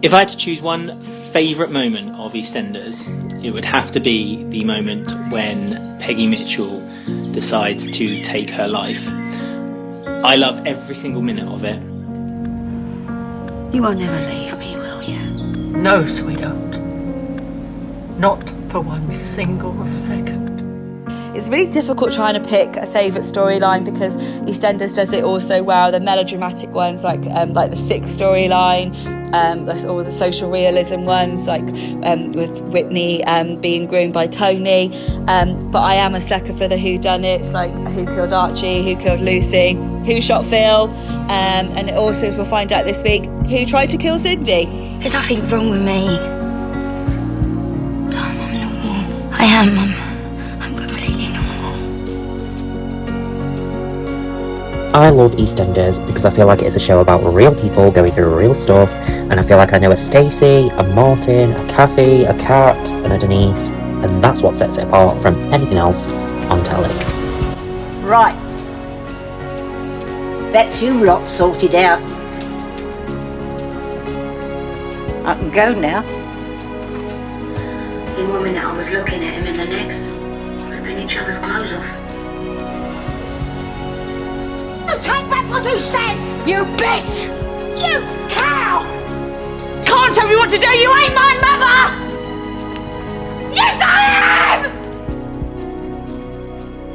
If I had to choose one favourite moment of EastEnders, it would have to be the moment when Peggy Mitchell decides to take her life. I love every single minute of it. You won't ever leave me, will you? No, sweetheart. Not for one single second. It's really difficult trying to pick a favourite storyline because EastEnders does it all so well. The melodramatic ones, like the Six storyline, or the social realism ones, like with Whitney being groomed by Tony. But I am a sucker for the whodunits, like who killed Archie, who killed Lucy, who shot Phil, and also we'll find out this week who tried to kill Cindy. There's nothing wrong with me. I'm normal. I am, Mum. I'm completely normal. I love EastEnders because I feel like it's a show about real people going through real stuff, and I feel like I know a Stacey, a Martin, a Kathy, a Kat, and a Denise, and that's what sets it apart from anything else on telly. Right. That's you lot sorted out. I can go now. In 1 minute I was looking at him, in the next, ripping each other's clothes off. You take back what you said, you bitch! You cow! Can't tell me what to do, you ain't my mother! Yes, I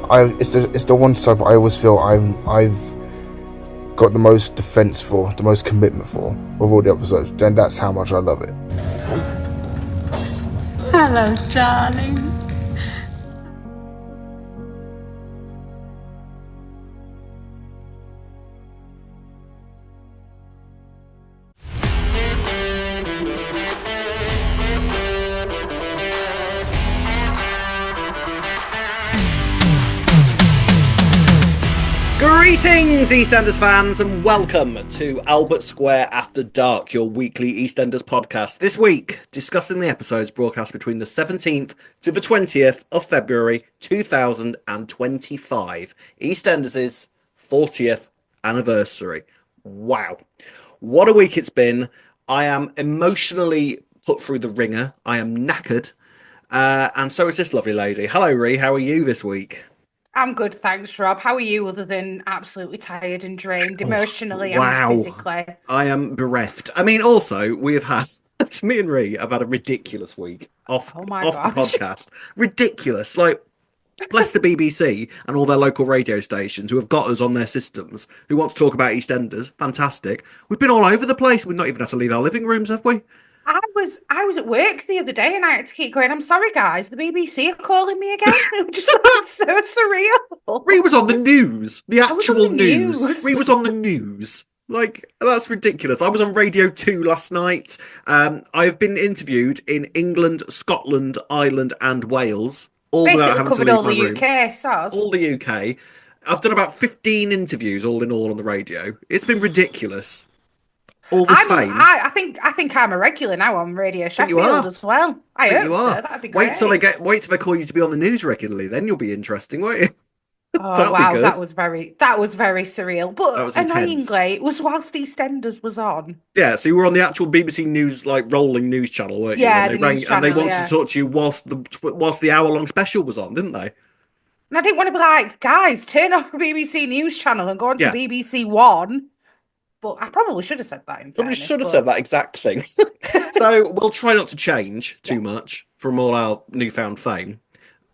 am! It's the one soap I always feel I've got the most defence for, the most commitment for, of all the episodes. Then that's how much I love it. Hello, darling. Greetings, EastEnders fans, and welcome to Albert Square After Dark, your weekly EastEnders podcast. This week, discussing the episodes broadcast between the 17th to the 20th of February 2025. EastEnders' 40th anniversary. Wow. What a week it's been. I am emotionally put through the ringer. I am knackered. And so is this lovely lady. Hello, Ree. How are you this week? I'm good, thanks, Rob. How are you, other than absolutely tired and drained emotionally Wow. and physically? I am bereft. I mean, also, we have had, me and Ree have had a ridiculous week off the podcast. Ridiculous. Like, bless the BBC and all their local radio stations who have got us on their systems, who want to talk about EastEnders. Fantastic. We've been all over the place. We've not even had to leave our living rooms, have we? I was at work the other day and I had to keep going, I'm sorry, guys, the BBC are calling me again. It was just like, so surreal. Ree was on the news. The actual news. Ree was on the news. Like, that's ridiculous. I was on Radio 2 last night. I've been interviewed in England, Scotland, Ireland, and Wales. All without having to leave my room. All the UK. I've done about 15 interviews all in all on the radio. It's been ridiculous. All this fame. I think I'm a regular now on Radio Sheffield as well. I hope you are. So. That'd be great. Wait till they call you to be on the news regularly. Then you'll be interesting, won't you? Oh wow, that was very surreal. But annoyingly, intense. it was whilst EastEnders was on. Yeah, so you were on the actual BBC News, like rolling news channel, weren't you? Yeah, and they wanted to talk to you whilst the hour-long special was on, didn't they? And I didn't want to be like, guys, turn off the BBC News channel and go on to BBC One. But I probably should have said that. Probably should have said that exact thing. So we'll try not to change too much from all our newfound fame.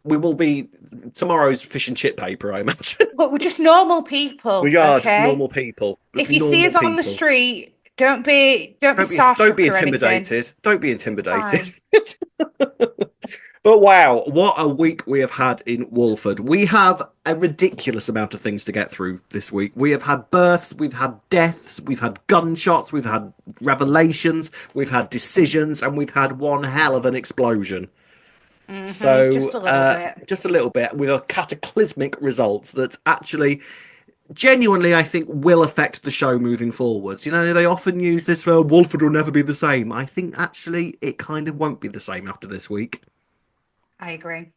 We will be tomorrow's fish and chip paper, I imagine. But we're just normal people. We are just normal people. If you see us on the street, don't be intimidated. Don't be intimidated. But wow, what a week we have had in Walford. We have a ridiculous amount of things to get through this week. We have had births, we've had deaths, we've had gunshots, we've had revelations, we've had decisions, and we've had one hell of an explosion. Mm-hmm, so just a little bit with a cataclysmic results that actually genuinely I think will affect the show moving forwards. You know, they often use this for Walford will never be the same. I think actually it kind of won't be the same after this week. I agree.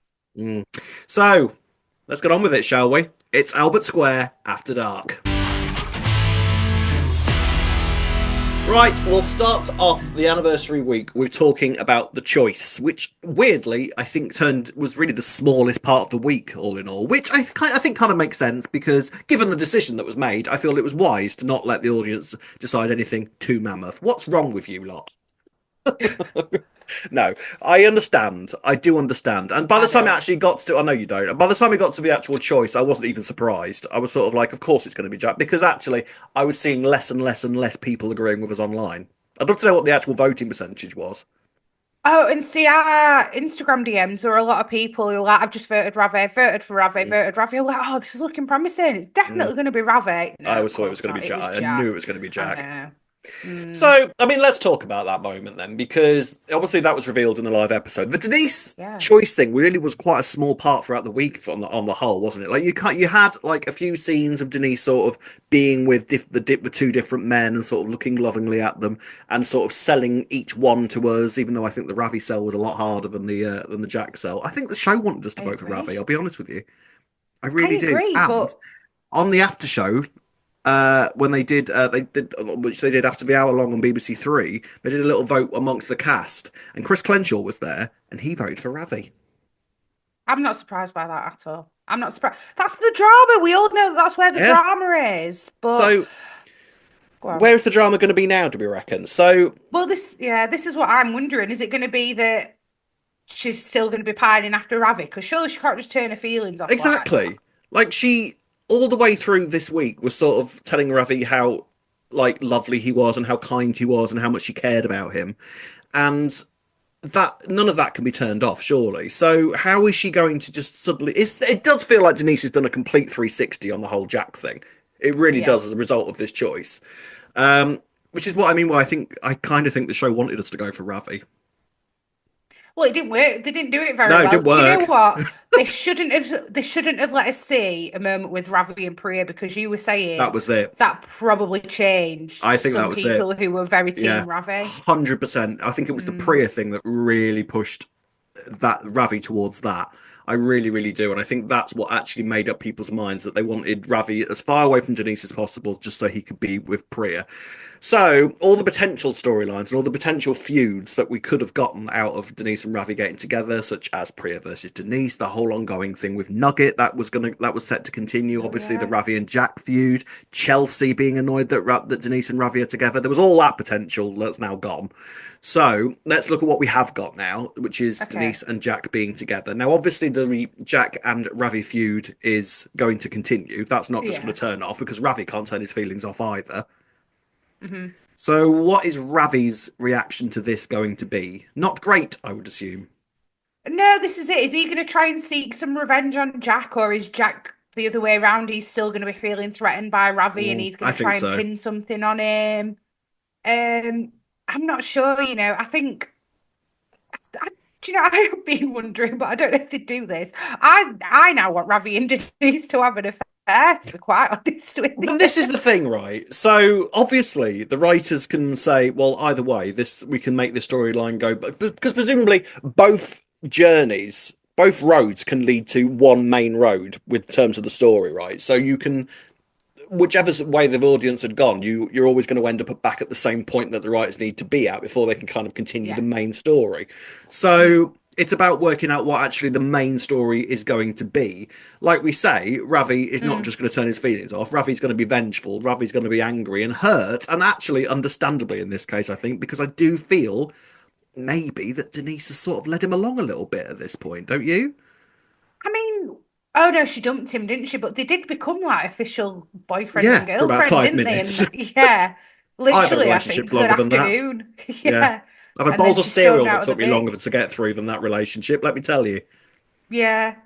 So let's get on with it, shall we? It's Albert Square After Dark. Right, we'll start off the anniversary week with talking about The Choice, which weirdly I think was really the smallest part of the week, all in all, which I think kind of makes sense because given the decision that was made, I feel it was wise to not let the audience decide anything too mammoth. What's wrong with you lot? No, I understand. I do understand. And by the time it actually got to, I know you don't. By the time it got to the actual choice, I wasn't even surprised. I was sort of like, of course it's going to be Jack, because actually I was seeing less and less and less people agreeing with us online. I'd love to know what the actual voting percentage was. Oh, and see, our Instagram DMs, there are a lot of people who are like, I've just voted Ravi, voted for Ravi, voted Ravi. I'm like, oh, this is looking promising. It's definitely going to be Ravi. No, I always of thought it was course going to be not. Jack. I knew it was going to be Jack. I know. So, I mean, let's talk about that moment then, because obviously that was revealed in the live episode. The Denise choice thing really was quite a small part throughout the week on the whole, wasn't it? Like you had like a few scenes of Denise sort of being with the two different men and sort of looking lovingly at them and sort of selling each one to us. Even though I think the Ravi sell was a lot harder than the Jack sell. I think the show wanted us to vote for Ravi. I'll be honest with you, I really do. And on the after show. When they did, which they did after the hour long on BBC Three, they did a little vote amongst the cast, and Chris Clenshaw was there, and he voted for Ravi. I'm not surprised by that at all. I'm not surprised. That's the drama. We all know that's where the drama is. But so, where's the drama going to be now? Do we reckon? So, well, this is what I'm wondering. Is it going to be that she's still going to be pining after Ravi? Because surely she can't just turn her feelings off. Exactly. Like she. All the way through this week was sort of telling Ravi how like lovely he was and how kind he was and how much she cared about him, and that none of that can be turned off, surely. So how is she going to just suddenly? It does feel like Denise has done a complete 360 on the whole Jack thing. It really does as a result of this choice, which is what I mean. Why I kind of think the show wanted us to go for Ravi. Well, it didn't work. They didn't do it very well. It didn't work. You know what? They shouldn't have let us see a moment with Ravi and Priya, because you were saying that was it. That probably changed. I think some that was people it. Who were very team Ravi. 100%. I think it was the Priya thing that really pushed that Ravi towards that. I really, really do. And I think that's what actually made up people's minds, that they wanted Ravi as far away from Denise as possible, just so he could be with Priya. So all the potential storylines and all the potential feuds that we could have gotten out of Denise and Ravi getting together, such as Priya versus Denise, the whole ongoing thing with Nugget that was set to continue. Obviously, the Ravi and Jack feud, Chelsea being annoyed that Denise and Ravi are together. There was all that potential that's now gone. So let's look at what we have got now, which is Denise and Jack being together. Now, obviously, the Jack and Ravi feud is going to continue. That's not just going to turn off, because Ravi can't turn his feelings off either. Mm-hmm. So what is Ravi's reaction to this going to be? Not great, I would assume. No, this is it. Is he going to try and seek some revenge on Jack, or is Jack the other way around? He's still going to be feeling threatened by Ravi, and he's going to try and pin something on him. I'm not sure, you know. I think, I've been wondering, but I don't know if they do this. I now want Ravi and Denise to have an affair, to be quite honest with you. Well, this is the thing, right? So obviously the writers can say, well, either way, we can make this storyline go, because presumably both roads can lead to one main road with terms of the story, right? So you can, whichever way the audience had gone, you're always going to end up back at the same point that the writers need to be at before they can kind of continue the main story. So it's about working out what actually the main story is going to be. Like we say, Ravi is not just going to turn his feelings off. Ravi's going to be vengeful. Ravi's going to be angry and hurt, and actually, understandably in this case, I think, because I do feel maybe that Denise has sort of led him along a little bit at this point, don't you? I mean, oh no, she dumped him, didn't she? But they did become like official boyfriend and girlfriend, for about 5 didn't minutes. they? And, literally, I think, longer than afternoon. That. I've had bowls of cereal that took me longer to get through than that relationship, let me tell you. Yeah.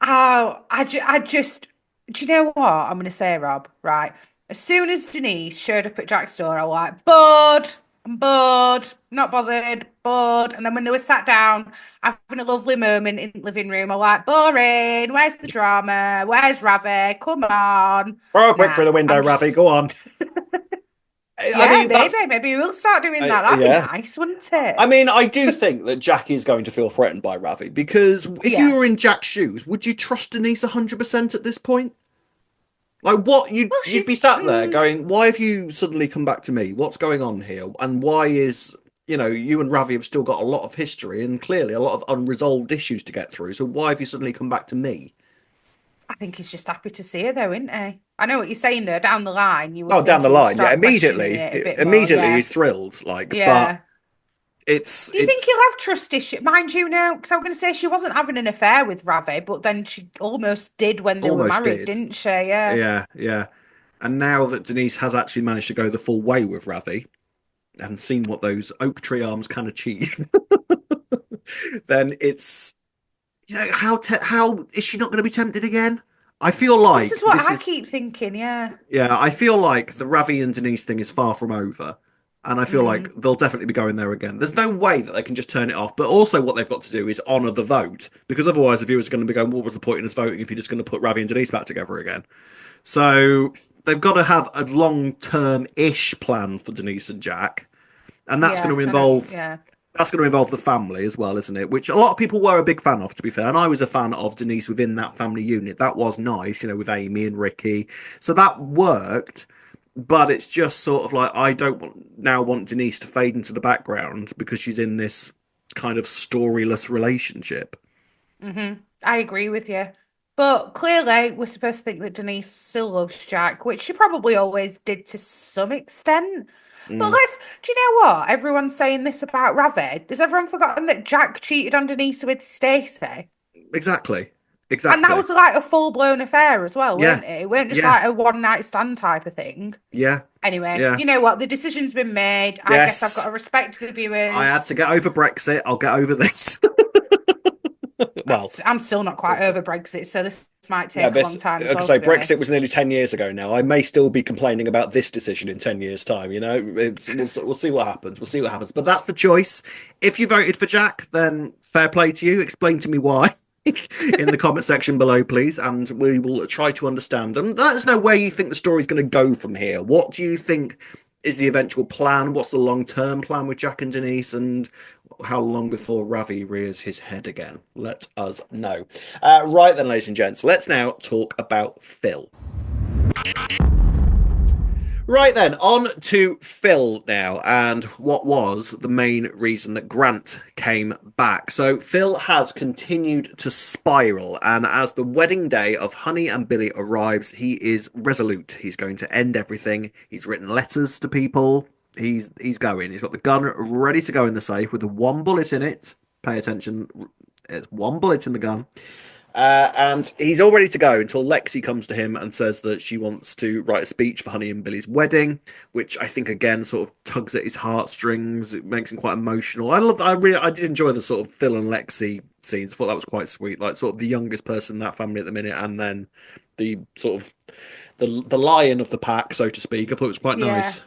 Oh, I just, do you know what I'm going to say, Rob? Right. As soon as Denise showed up at Jack's door, I was like, bored. I'm bored. Not bothered. Bored. And then when they were sat down, having a lovely moment in the living room, I was like, boring. Where's the drama? Where's Ravi? Come on. Throw a quick through the window, Ravi. Go on. I mean, maybe we'll start doing that. That'd be nice, wouldn't it? I mean, I do think that Jack is going to feel threatened by Ravi, because if you were in Jack's shoes, would you trust Denise 100% at this point? Like, what you'd Well, be she's sat there going, why have you suddenly come back to me? What's going on here? And why is, you and Ravi have still got a lot of history and clearly a lot of unresolved issues to get through. So why have you suddenly come back to me? I think he's just happy to see her, though, isn't he? I know what you're saying, though. Down the line, you would Oh, think down the he would line, yeah, start questioning immediately, it a bit more. immediately Yeah, he's thrilled, like, but yeah. it's Do you think he'll have trust issues? Mind you, now, because I was going to say she wasn't having an affair with Ravi, but then she almost did when they were almost married, did, didn't she? Yeah. yeah, yeah. And now that Denise has actually managed to go the full way with Ravi and seen what those oak tree arms can achieve, then it's how is she not going to be tempted again? I feel This like is what I keep thinking. Yeah. yeah, I feel like the Ravi and Denise thing is far from over. And I feel like they'll definitely be going there again. There's no way that they can just turn it off. But also, what they've got to do is honour the vote, because otherwise, the viewers are going to be going, "What was the point in us voting if you're just going to put Ravi and Denise back together again?" So they've got to have a long-term-ish plan for Denise and Jack, and that's going Yeah. to I know. involve Yeah. that's going to involve the family as well, isn't it? Which a lot of people were a big fan of, to be fair. And I was a fan of Denise within that family unit. That was nice, with Amy and Ricky. So that worked. But it's just sort of like, I don't now want Denise to fade into the background because she's in this kind of storyless relationship. I agree with you. But clearly, we're supposed to think that Denise still loves Jack, which she probably always did to some extent. But do you know what? Everyone's saying this about Ravi. Has everyone forgotten that Jack cheated on Denise with Stacey? Exactly. And that Exactly. was like a full-blown affair as well, Yeah. weren't it? It weren't just Yeah. like a one-night stand type of thing. Yeah. Anyway, Yeah. you know what? The decision's been made. I guess I've Yes. got to respect the viewers. I had to get over Brexit. I'll get over this. Well, I'm still not quite over Brexit, so this might yeah, take a long time as like I well, say, to be Brexit honest. was nearly 10 years ago now. I may still be complaining about this decision in 10 years' time, we'll see what happens. We'll see what happens. But that's the choice. If you voted for Jack, then fair play to you. Explain to me why in the comment section below, please, and we will try to understand. And let us know where you think the story's going to go from here. What do you think is the eventual plan? What's the long-term plan with Jack and Denise? And how long before Ravi rears his head again? Let us know. Right then, ladies and gents, let's now talk about Phil. Right then, on to Phil now, and what was the main reason that Grant came back. So Phil has continued to spiral, and as the wedding day of Honey and Billy arrives, he is resolute. He's going to end everything. He's written letters to people. He's going. He's got the gun ready to go in the safe with the one bullet in it. Pay attention. It's one bullet in the gun. And he's all ready to go until Lexi comes to him and says that she wants to write a speech for Honey and Billy's wedding, which I think again sort of tugs at his heartstrings. It makes him quite emotional. I did enjoy the sort of Phil and Lexi scenes. I thought that was quite sweet. Like sort of the youngest person in that family at the minute, and then the sort of the lion of the pack, so to speak. I thought it was quite nice.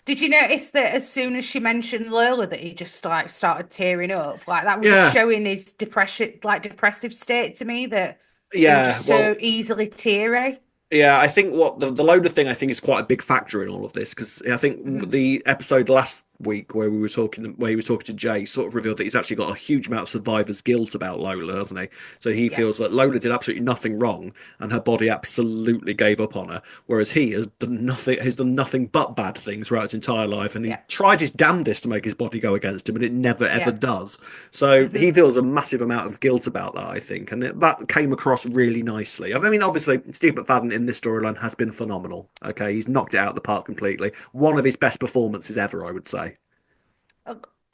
Did you notice that as soon as she mentioned Lola, that he just like started tearing up? Like that was Yeah. showing his depressive state to me, that he was Yeah, just so easily teary. Yeah, I think what the Lola thing I think is quite a big factor in all of this, because I think the episode last week where he was talking to Jay sort of revealed that he's actually got a huge amount of survivor's guilt about Lola, doesn't he? So he feels that Lola did absolutely nothing wrong and her body absolutely gave up on her, whereas he has done nothing but bad things throughout his entire life, and he's tried his damnedest to make his body go against him, and it never ever does. So he feels a massive amount of guilt about that, I think, and that came across really nicely. I mean, obviously, Steve McFadden in this storyline has been phenomenal. Okay, he's knocked it out of the park completely. One of his best performances ever, I would say.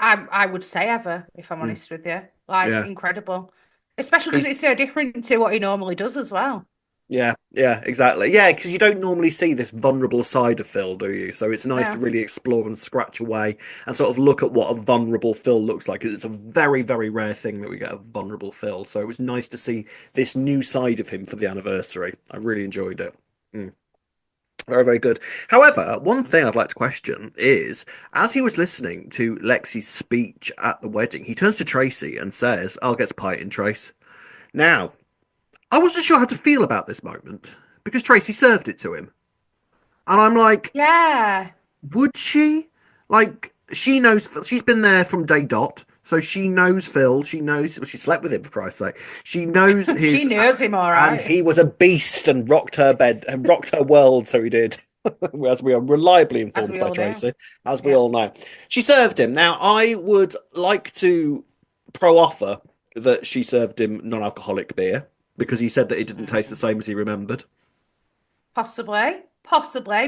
I would say ever, if I'm honest with you. Like, Yeah. incredible. Especially because it's so different to what he normally does as well. Yeah, exactly. Yeah, because you don't normally see this vulnerable side of Phil, do you? So it's nice to really explore and scratch away and sort of look at what a vulnerable Phil looks like. It's a very, very rare thing that we get a vulnerable Phil. So it was nice to see this new side of him for the anniversary. I really enjoyed it. Very, very good. However, one thing I'd like to question is, as he was listening to Lexi's speech at the wedding, he turns to Tracy and says, "I'll get pie in, Trace." Now, I wasn't sure how to feel about this moment because Tracy served it to him. And I'm like, yeah, would she? Like, she knows, she's been there from day dot. So she knows Phil. She knows. Well, she slept with him, for Christ's sake. She knows his. She knows him all and right. he was a beast and rocked her bed and rocked her world. So he did, as we are reliably informed by Tracy, as we all know. She served him. Now, I would like to pro-offer that she served him non-alcoholic beer because he said that it didn't taste the same as he remembered. Possibly,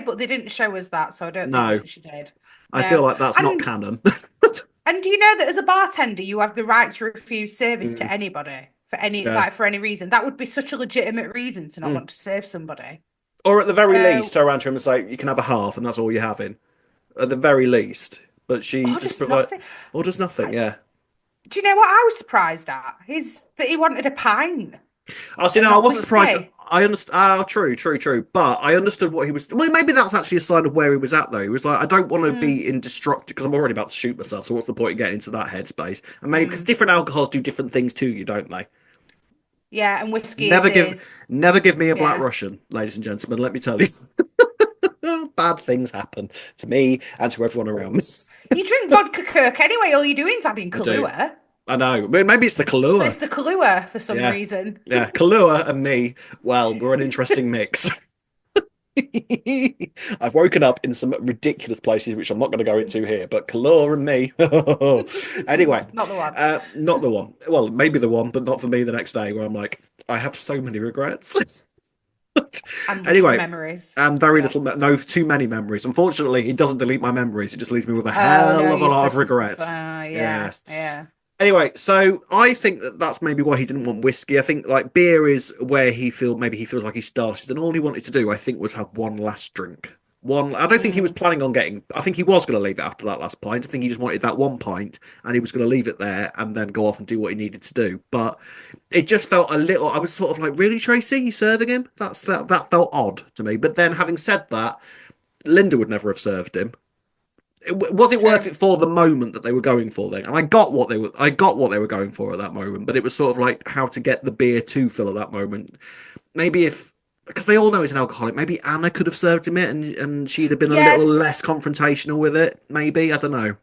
but they didn't show us that, so I don't think that she did. I feel like that's not canon. And do you know that as a bartender, you have the right to refuse service to anybody for any reason? That would be such a legitimate reason to not want to serve somebody. Or at the very least, turn around to him and say, you can have a half, and that's all you're having. At the very least. But she just provides... Or does nothing, yeah. Do you know what I was surprised at? That he wanted a pint. Oh, see, no, I wasn't surprised. I understand. True. But I understood what he was. Well, maybe that's actually a sign of where he was at, though. He was like, I don't want to be indestructible because I'm already about to shoot myself. So what's the point of getting into that headspace? And maybe because different alcohols do different things to you, don't they? Yeah, and whiskey. Never give me a Black Russian, ladies and gentlemen. Let me tell you, bad things happen to me and to everyone around me. You drink vodka Kirk anyway. All you're doing is adding Kahlua. I know. Maybe it's the Kahlua. It's the Kahlua for some reason. Yeah, Kahlua and me. Well, we're an interesting mix. I've woken up in some ridiculous places, which I'm not going to go into here, but Kahlua and me. Anyway. Not the one. Not the one. Well, maybe the one, but not for me the next day, where I'm like, I have so many regrets. And anyway, memories. And very little, too many memories. Unfortunately, it doesn't delete my memories. It just leaves me with a hell of a lot of regret. Yeah. Anyway, so I think that's maybe why he didn't want whiskey. I think like beer is where he feels like he started, and all he wanted to do, I think, was have one last drink. I don't think he was planning on getting. I think he was going to leave it after that last pint. I think he just wanted that one pint, and he was going to leave it there and then go off and do what he needed to do. But it just felt a little. I was sort of like, really, Tracy, you serving him? That felt odd to me. But then, having said that, Linda would never have served him. Was it worth it for the moment that they were going for then? And I got what they were going for at that moment, but it was sort of like how to get the beer to Phil at that moment. Maybe because they all know he's an alcoholic, maybe Anna could have served him it and she'd have been a little less confrontational with it. Maybe, I don't know.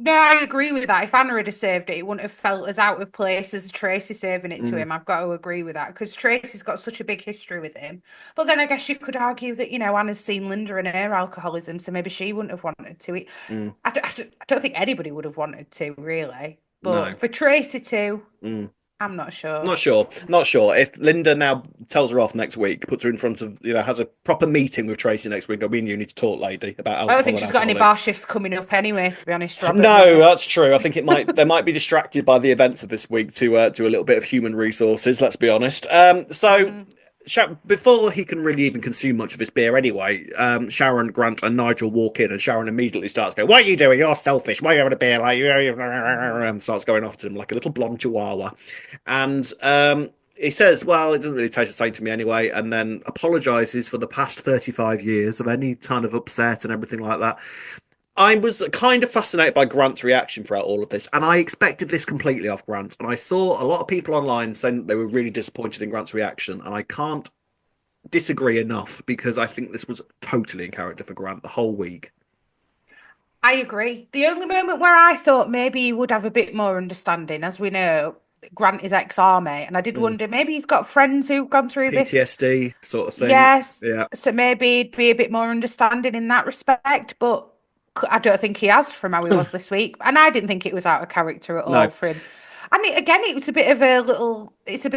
I agree with that. If Anna had served it, it wouldn't have felt as out of place as Tracy serving it to him. I've got to agree with that because Tracy's got such a big history with him. But then I guess you could argue that, Anna's seen Linda and her alcoholism, so maybe she wouldn't have wanted to. I don't think anybody would have wanted to, really. But for Tracy to... I'm not sure. Not sure. If Linda now tells her off next week, puts her in front of, has a proper meeting with Tracy next week, me and you need to talk, lady, about alcohol. I don't think she's got any bar shifts coming up anyway, to be honest, Robert. No, that's true. I think they might be distracted by the events of this week to a little bit of human resources, let's be honest. Before he can really even consume much of his beer anyway, Sharon, Grant and Nigel walk in and Sharon immediately starts going, what are you doing? You're selfish. Why are you having a beer? And starts going off to him like a little blonde chihuahua. And he says, well, it doesn't really taste the same to me anyway, and then apologises for the past 35 years of any kind of upset and everything like that. I was kind of fascinated by Grant's reaction throughout all of this, and I expected this completely off Grant. And I saw a lot of people online saying that they were really disappointed in Grant's reaction, and I can't disagree enough because I think this was totally in character for Grant the whole week. I agree. The only moment where I thought maybe he would have a bit more understanding, as we know, Grant is ex-army, and I did wonder maybe he's got friends who've gone through PTSD sort of thing. Yes. Yeah. So maybe he'd be a bit more understanding in that respect, but I don't think he has from how he was this week, and I didn't think it was out of character at all for him. And it's a bit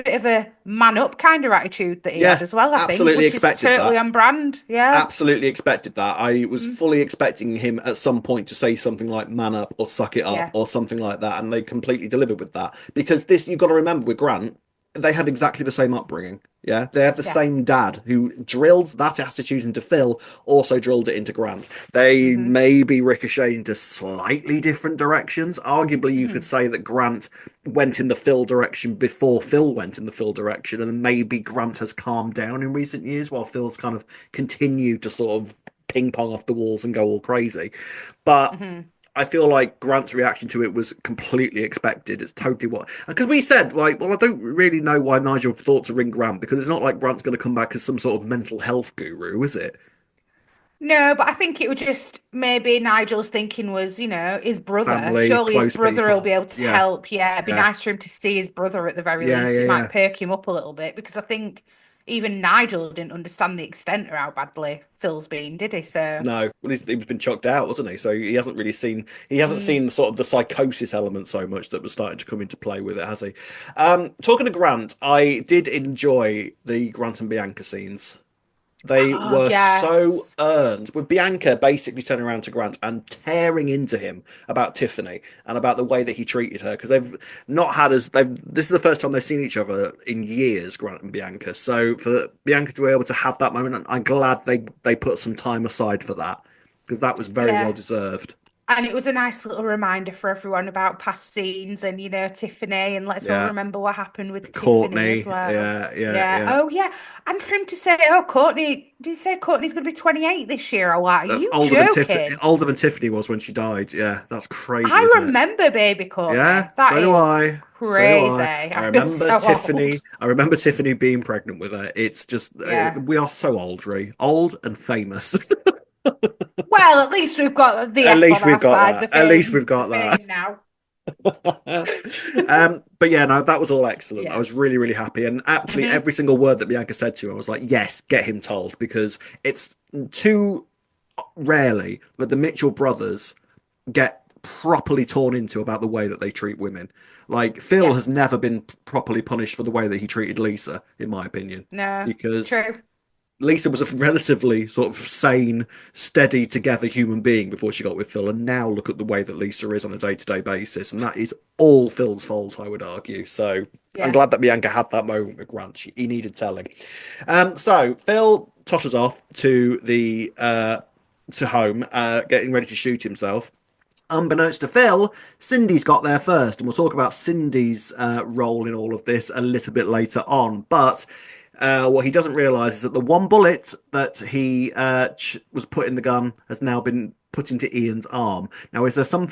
of a man up kind of attitude that he had as well. I absolutely think, expected totally that. On brand. Yeah, absolutely expected that. I was fully expecting him at some point to say something like "man up" or "suck it up" or something like that, and they completely delivered with that. Because you've got to remember with Grant, they had exactly the same upbringing. Yeah, they have the same dad who drilled that attitude into Phil, also drilled it into Grant. They may be ricocheted into slightly different directions. Arguably, you could say that Grant went in the Phil direction before Phil went in the Phil direction, and maybe Grant has calmed down in recent years while Phil's kind of continued to sort of ping pong off the walls and go all crazy. But I feel like Grant's reaction to it was completely expected. It's totally because we said, like, well, I don't really know why Nigel thought to ring Grant, because it's not like Grant's going to come back as some sort of mental health guru, is it? No, but I think it was just maybe Nigel's thinking was, his brother. Family, Surely his close brother will people. be able to Yeah, help. Yeah, it'd be yeah, nice for him to see his brother at the very yeah, least. yeah, It yeah. might perk him up a little bit because I think even Nigel didn't understand the extent of how badly Phil's been, did he? So, No, well, he's been chucked out, wasn't he? So he hasn't mm. seen sort of the psychosis element so much that was starting to come into play with it, has he? Talking to Grant, I did enjoy the Grant and Bianca scenes. They Oh, were so yes. earned, with Bianca basically turning around to Grant and tearing into him about Tiffany and about the way that he treated her, because they've not had as they've this is the first time they've seen each other in years, Grant and Bianca. So for Bianca to be able to have that moment, I'm glad they put some time aside for that, because that was very well Yeah. deserved. And it was a nice little reminder for everyone about past scenes and, Tiffany, and let's all Yeah, remember what happened with Tiffany as Courtney. well. Yeah, yeah, Yeah. yeah. Oh, yeah. And for him to say, oh, Courtney, did you say Courtney's going to be 28 this year? I'm like, are That's you joking? older than Tiffany was when she died. Yeah, that's crazy, I isn't it? remember baby Yeah, Courtney. That so do is I. So do crazy. I. I I feel remember so Tiffany. old. I remember Tiffany being pregnant with her. It's just Yeah. we are so old, Ree. Old and famous. Well, at least we've got the At F on least we've our got side, that. At least we've the got fame that. now. But yeah, no, that was all excellent. I Yeah. was really, really happy. And actually, Mhm. every single word that Bianca said to him, I was like, yes, get him told, because it's too rarely that the Mitchell brothers get properly torn into about the way that they treat women. Like Phil Yeah. has never been properly punished for the way that he treated Lisa, in my opinion, No. because True. Lisa was a relatively sort of sane, steady, together human being before she got with Phil, and now look at the way that Lisa is on a day-to-day basis, and that is all Phil's fault, I would argue. So I'm Yeah. glad that Bianca had that moment with Grant. He needed telling. So Phil totters off to the to home, getting ready to shoot himself. Unbeknownst to Phil, Cindy's got there first, and we'll talk about Cindy's role in all of this a little bit later on. But what he doesn't realise is that the one bullet that he was put in the gun has now been put into Ian's arm. Now, is there some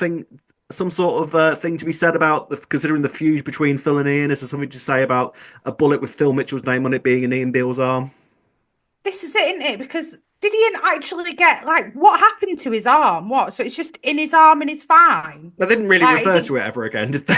sort of thing to be said about considering the feud between Phil and Ian? Is there something to say about a bullet with Phil Mitchell's name on it being in Ian Beale's arm? This is it, isn't it? Because did Ian actually get what happened to his arm? What? So it's just in his arm and he's fine. They didn't really Like, refer to it ever again, did they?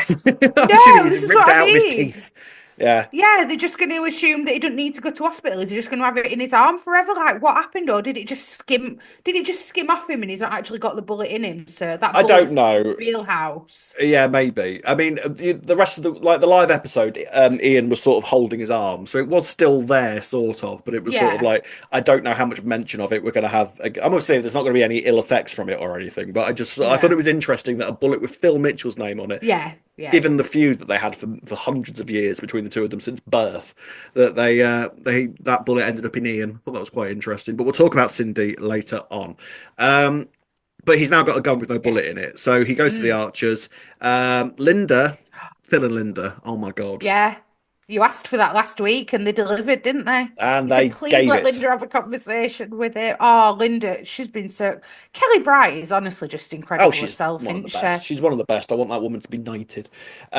I'm assuming no, he this just is ripped what it I out of his mean. teeth. Yeah. Yeah, they're just going to assume that he doesn't need to go to hospital. Is he just going to have it in his arm forever? Like, what happened? Or did it just skim? Did it just skim off him and he's not actually got the bullet in him? So that I don't bullet's know. real house. Yeah, maybe. I mean, the rest of the live episode, Ian was sort of holding his arm, so it was still there, sort of. But it was sort of Yeah, like I don't know how much mention of it we're going to have. I'm not saying there's not going to be any ill effects from it or anything, but I thought it no. was interesting that a bullet with Phil Mitchell's name on it, Yeah, yeah. given the feud that they had for hundreds of years between the two of them since birth, that that bullet ended up in Ian. I thought that was quite interesting. But we'll talk about Cindy later on. But he's now got a gun with no Yeah. bullet in it. So he goes to the Mm, archers. Linda, Phil and Linda. Oh my God. yeah. You asked for that last week and they delivered, didn't they? And You said, they please gave let it. Linda have a conversation with it. Oh, Linda, she's been so. Kelly Bright is honestly just Oh, incredible she's herself, one of isn't the best. she? She's one of the best. I want that woman to be knighted.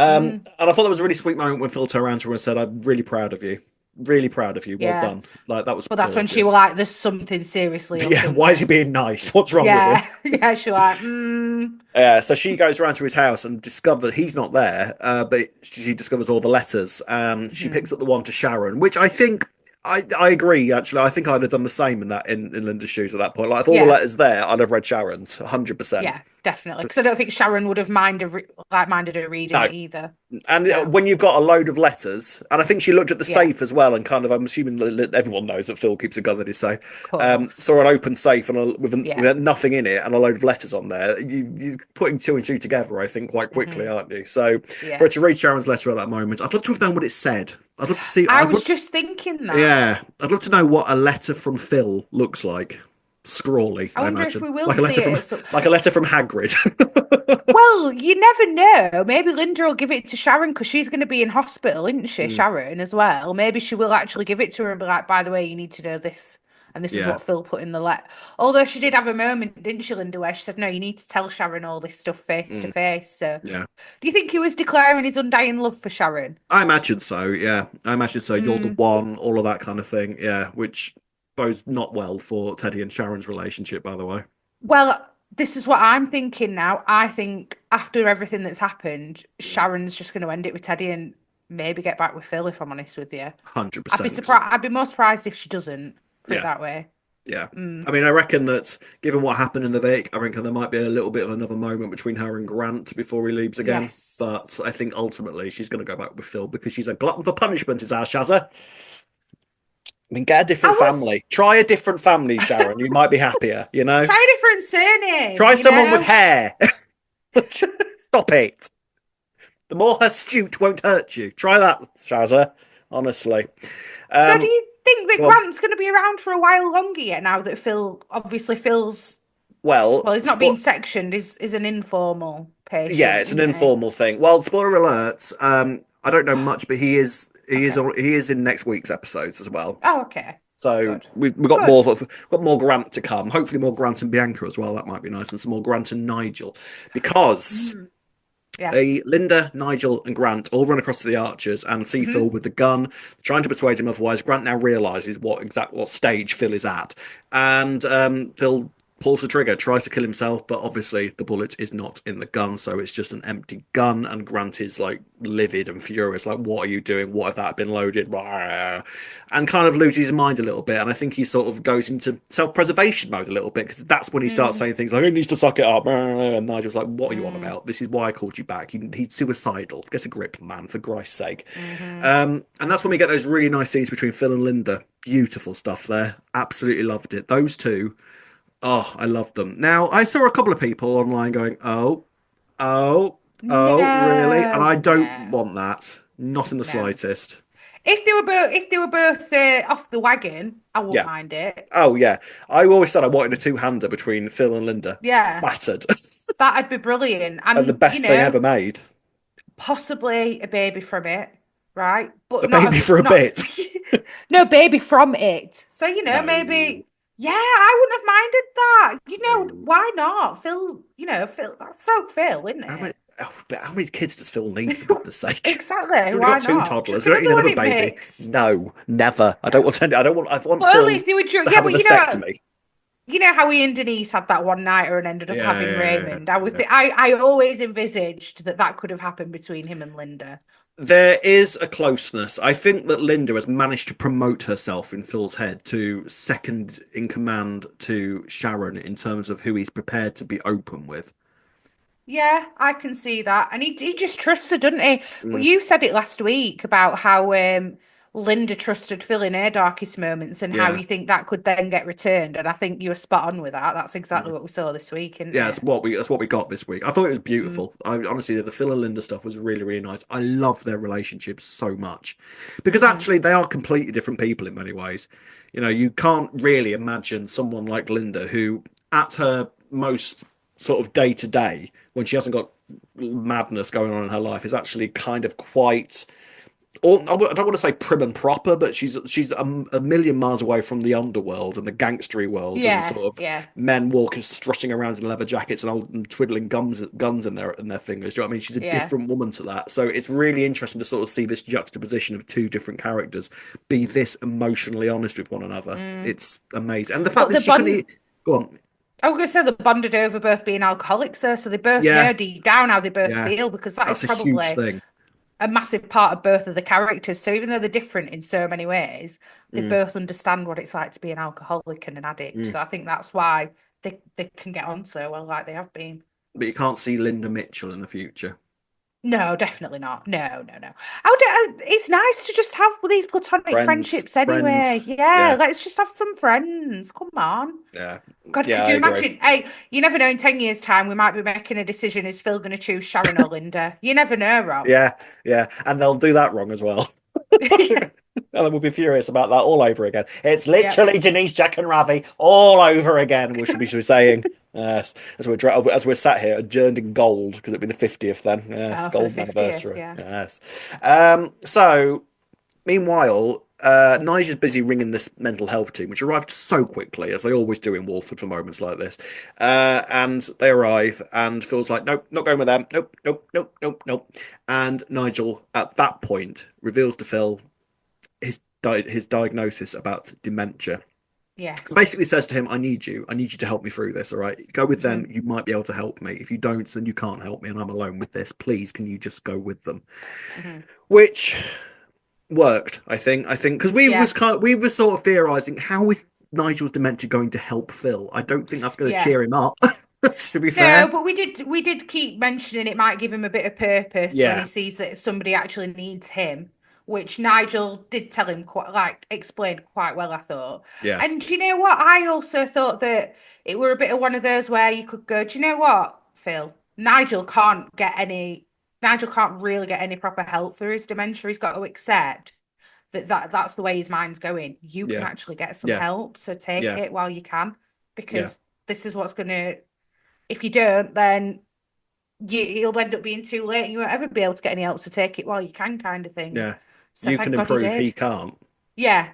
Mm, And I thought that was a really sweet moment when Phil turned around to her and said, I'm really proud of you. Really proud of you. Well yeah. done. Like, that was But that's when she was gorgeous. like, there's something seriously up Yeah, in why is he here. being nice? What's wrong with him? Yeah, yeah, she like, So she goes around to his house and discovers he's not there, but she discovers all the letters. She mhm. picks up the one to Sharon, which I think I agree. Actually, I think I'd have done the same in Linda's shoes at that point. Like, if all the Yeah, letters there, I'd have read Sharon's 100%. yeah, definitely. Because I don't think Sharon would have minded her reading No, it either. and No, when you've got a load of letters, and I think she looked at the yeah, safe as well, and kind of, I'm assuming that everyone knows that Phil keeps a gun in his safe. of course. Saw an open safe and Yeah, with nothing in it and a load of letters on there. You're putting two and two together, I think, quite quickly, hmm, aren't you? So for yeah. her to read Sharon's letter at that moment, I'd love to have known what it said. I'd love to see. I was just thinking that. Yeah, I'd love to know what a letter from Phil looks like. Scrawly, I I wonder if imagine, we will see it at some. like a letter from Hagrid. Well, you never know. Maybe Linda will give it to Sharon because she's going to be in hospital, isn't she? Mm, Sharon as well. Maybe she will actually give it to her and be like, by the way, you need to know this. And this is yeah. what Phil put in the letter. Although she did have a moment, didn't she, Linda, where she said, no, you need to tell Sharon all this stuff face to Mm, face. So yeah. do you think he was declaring his undying love for Sharon? I imagine so, yeah. I imagine so. You're the Mm, one, all of that kind of thing, yeah. Which bodes not well for Teddy and Sharon's relationship, by the way. Well, this is what I'm thinking now. I think after everything that's happened, Sharon's just going to end it with Teddy and maybe get back with Phil, if I'm honest with you. 100%. I'd be surprised. I'd be more surprised if she doesn't, put it Yeah. that way. Yeah. I mean, I reckon that given what happened in the Vic, I reckon there might be a little bit of another moment between her and Grant before he leaves again. Yes. But I think ultimately she's going to go back with Phil because she's a glutton for punishment, is our Shazza. I mean, get a different family. Try a different family, Sharon. You might be happier, you know? Try a different surname. Try someone know? with hair. Stop it. The more astute won't hurt you. Try that, Shazza. Honestly. So do you think that go on. Grant's going to be around for a while longer yet now that Phil's Well, he's not being sectioned, is an informal patient. yeah, it's an isn't he? informal thing. Well, spoiler alert. I don't know much, but he is in next week's episodes as well. Oh, okay. So Good. we've got more Grant to come. Hopefully more Grant and Bianca as well. That might be nice, and some more Grant and Nigel, because Yes. Linda, Nigel, and Grant all run across to the Archers and see Phil with the gun, trying to persuade him otherwise. Grant now realizes what stage Phil is at, and Phil pulls the trigger, tries to kill himself, but obviously the bullet is not in the gun, so it's just an empty gun. And Grant is like livid and furious, like, "What are you doing? What if that had been loaded?" And kind of loses his mind a little bit. And I think he sort of goes into self-preservation mode a little bit, because that's when he starts saying things like, "He needs to suck it up." And Nigel's like, "What are you on about? This is why I called you back. He's suicidal. Get a grip, man, for Christ's sake." And that's when we get those really nice scenes between Phil and Linda. Beautiful stuff there. Absolutely loved it. Those two. Oh, I love them. Now, I saw a couple of people online going, really? And I don't want that. Not in the slightest. If they were both off the wagon, I wouldn't mind it. Oh, yeah. I always said I wanted a two-hander between Phil and Linda. Yeah. Battered. That'd be brilliant. And the best thing ever made. Possibly a baby from it, right? But A baby for a bit. No, baby from it. So, maybe... Yeah, I wouldn't have minded that. Why not? Phil, Phil, that's so Phil, isn't it? How many kids does Phil need, for goodness sake? Exactly. We've Why got two not? toddlers. We don't need another baby. No, never. I don't want any. I want Well, Phil at least they would. to have a vasectomy. You know how he and Denise had that one nighter and ended up having Raymond. Yeah. I always envisaged that could have happened between him and Linda. There is a closeness. I think that Linda has managed to promote herself in Phil's head to second in command to Sharon in terms of who he's prepared to be open with. Yeah, I can see that. And he just trusts her, doesn't he? Well, you said it last week about how Linda trusted Phil in her darkest moments and how you think that could then get returned. And I think you were spot on with that. That's exactly what we saw this week. Isn't it? That's what we got this week. I thought it was beautiful. I honestly, the Phil and Linda stuff was really, really nice. I love their relationship so much because actually they are completely different people in many ways. You can't really imagine someone like Linda who, at her most sort of day to day, when she hasn't got madness going on in her life, is actually kind of quite. Or I don't want to say prim and proper, but she's a million miles away from the underworld and the gangstery world and sort of men walking, strutting around in leather jackets and twiddling guns in their fingers. Do you know what I mean? She's a different woman to that. So it's really interesting to sort of see this juxtaposition of two different characters be this emotionally honest with one another. It's amazing, and the fact that she couldn't. Go on. I was going to say they bonded over both being alcoholics there, so they both know deep down how they both feel, because that's probably a huge thing. A massive part of both of the characters. So even though they're different in so many ways, they both understand what it's like to be an alcoholic and an addict. So I think that's why they can get on so well, like they have been. But you can't see Linda Mitchell in the future. No, definitely not. No. It's nice to just have these platonic friendships anyway. Yeah, let's just have some friends. Come on. Yeah. God, could you imagine? Hey, you never know, in 10 years' time, we might be making a decision. Is Phil going to choose Sharon or Linda? You never know, Rob. Yeah. And they'll do that wrong as well. And then we'll be furious about that all over again. It's literally Denise, Jack, and Ravi all over again, we should be saying. Yes, as we're sat here adjourned in gold, because it'll be the 50th then. Yes, gold anniversary. Yes. So, meanwhile, Nigel's busy ringing this mental health team, which arrived so quickly, as they always do in Walford for moments like this. And they arrive, and Phil's like, "Nope, not going with them. Nope. And Nigel, at that point, reveals to Phil his diagnosis about dementia. Yes. Basically says to him, I need you to help me through this, all right? Go with them, you might be able to help me. If you don't, then you can't help me and I'm alone with this. Please, can you just go with them? Which worked, I think, because we were sort of theorizing, how is Nigel's dementia going to help Phil? I don't think that's going to cheer him up. To be fair. No, but we did keep mentioning it might give him a bit of purpose when he sees that somebody actually needs him, which Nigel did tell him explained quite well, I thought. Yeah. And do you know what? I also thought that it were a bit of one of those where you could go, do you know what, Phil? Nigel can't really get any proper help through his dementia. He's got to accept that's the way his mind's going. You can actually get some help, so take it while you can, because this is what's going to... If you don't, then you'll end up being too late and you won't ever be able to get any help, so take it while you can, kind of thing. Yeah. So you can improve, he can't. Yeah.